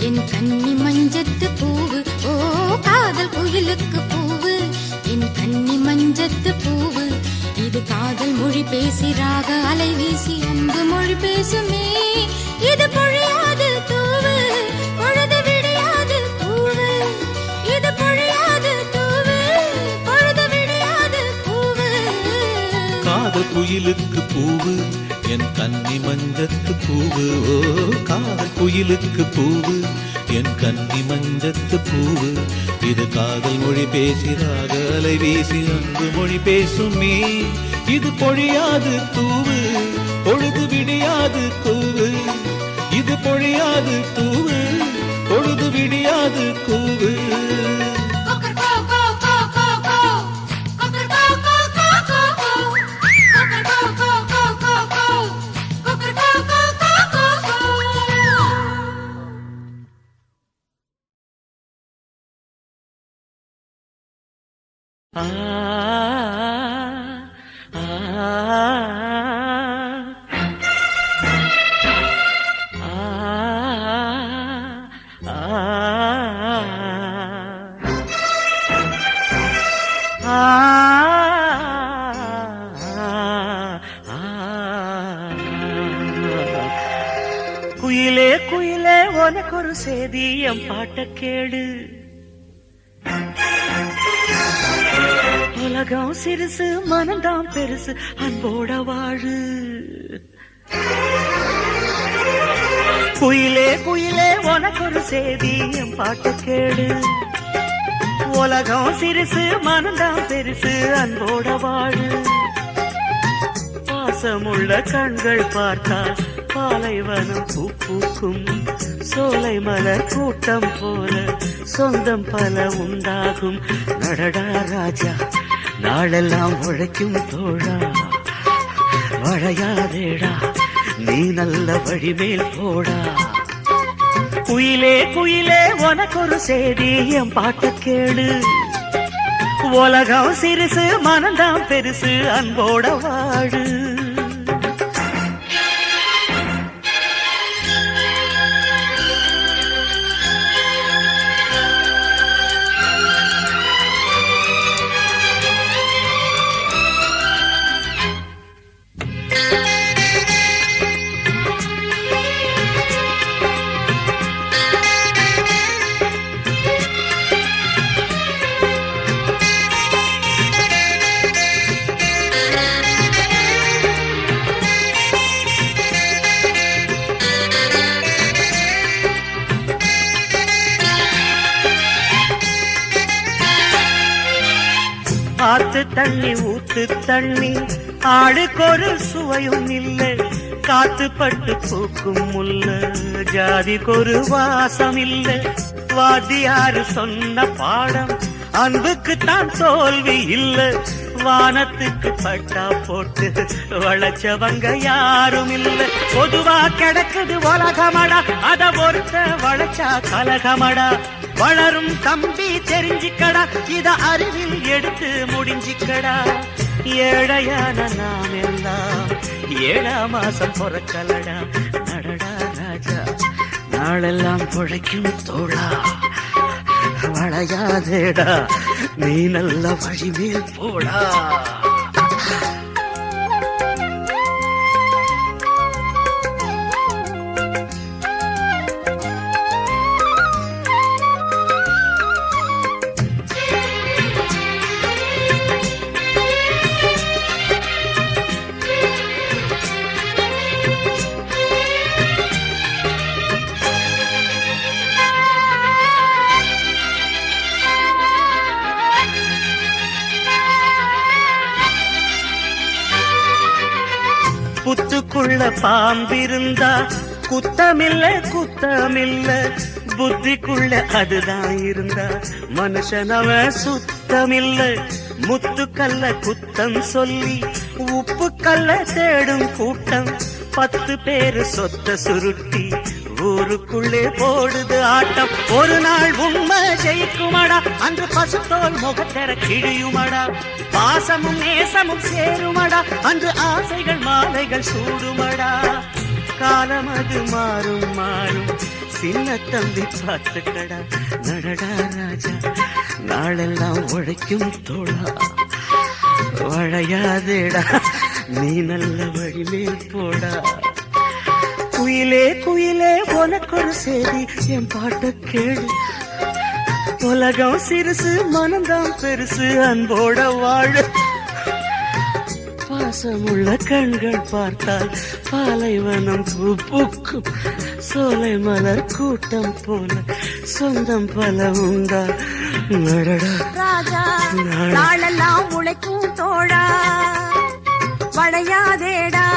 என் கன்னி மஞ்சத்து பூவு ஓ காதல் குயிலுக்கு பூவு என் கன்னி மஞ்சத்து பூவு இது காதல் மொழி பேசிறாக அலை வீசி அன்பு மொழி பேசுமே இது பொழியாது தூவு பொழுது விடியாது கூவு இது பொழியாது தூவு பொழுது விடியாது கூவு காதல் குயிலுக்கு பூவு என் கன்னி மஞ்சத்து பூவு ஓ காதல் குயிலுக்கு பூவு என் கன்னி மஞ்சத்து பூவு இது காதல் மொழி பேசிறாக அலை வீசி அன்பு மொழி பேசுமே இது பொழியாது தூவு பொழுது விடியாது கூவு இது பொழியாது தூவு பொழுது விடியாது கூவு குயிலே குயிலே உனக்கு ஒரு சேதி என் பாட்ட கேடு உலகம் சிறுசு மனம்தான் பெருசு அன்போட வாழு குயிலே குயிலே உனக்கு ஒரு சேதி என் பாட்ட கேடு உலகம் சிறுசு மனந்தான் பெருசு அன்போட வாழு பாசமுள்ள கண்கள் பார்த்தா பாலைவனம் பூ பூக்கும் சோலை மலர் கூட்டம் போல சொந்தம் பல உண்டாகும் நடடா ராஜா நாளெல்லாம் உழைக்கும் தோழா வளையாதேடா நீ நல்ல வழிமேல் போடா குயிலே குயிலே உனக்கொரு செய்தி என் பாட்ட கேளு உலகம் சிறுசு மனந்தான் பெருசு அன்போட வாழு ஆத்து தண்ணி ஊத்து தண்ணி ஆளுக்கொரு சுவையும் இல்லை காத்து பட்டு பூக்கும் முல்ல ஜாதிக்கொரு வாசம் இல்லை வாத்தியாரு சொன்ன பாடம் அன்புக்கு தான் தோல்வி இல்லை வானத்துக்கு பட்டா போட்டு வளைச்சவங்க யாரும் இல்லை பொதுவா கிடக்குது உலகமடா அத ஒருத்த வளைச்சா கலகமடா வளரும் தம்பி தெரிஞ்சிக்கடா இத அறிவில் எடுத்து முடிஞ்சிக்கடா ஏழையான நாம் எல்லாம் 7ஆம் மாசம் பொறக்கலடா நடடா ராஜா நாளெல்லாம் பொழைக்கும் தோழா வளையாதேடா நீ நல்ல வழிமேல் போடா புத்துக்குள்ள பாம்பிருந்தா குத்தமில்ல குத்தமில்ல புத்திக்குள்ள அதுதான் இருந்தா மனுஷனவ சுத்தமில்ல முத்துக்கல்ல குத்தம் சொல்லி உப்புக்கல்ல தேடும் கூட்டம் 10 பேரு சொத்த சுருட்டி ஊருக்குள்ளே போடுது ஆட்டம் ஒரு நாள் உண்மை ஜெயிக்குமடா அன்று பசுத்தோல் முகத்தர கிழியுமடா பாசமும் நேசமும் சேருமடா அன்று ஆசைகள் மாலைகள் சூடுமடா காலம் அது மாறும் மாறும் சின்ன தம்பி பார்த்துக்கடா நடடா ராஜா நாளெல்லாம் உழைக்கும் தோழா வளையாதேடா நீ நல்ல வழிமேல் போடா குயிலே குயிலே உனக்கொரு செய்தி என் பாட்ட கேளு உலகம் சிறுசு மனந்தான் பெருசு அன்போட வாழ பாசமுள்ள கண்கள் பார்த்தால் பாலைவனம் பூ பூக்கும் சோலை மலர் கூட்டம் போல சொந்தம் பல உண்டா நடடா ராஜா நாளெல்லாம் உழைக்கும் தோழா வளையாதேடா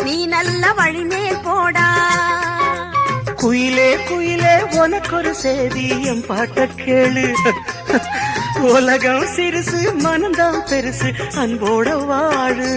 நீ நல்ல வழிமேல் போடா குயிலே குயிலே உனக்கொரு செய்தி என் பாட்ட கேளு உலகம் சிறுசு மனந்தான் பெருசு அன்போட வாழு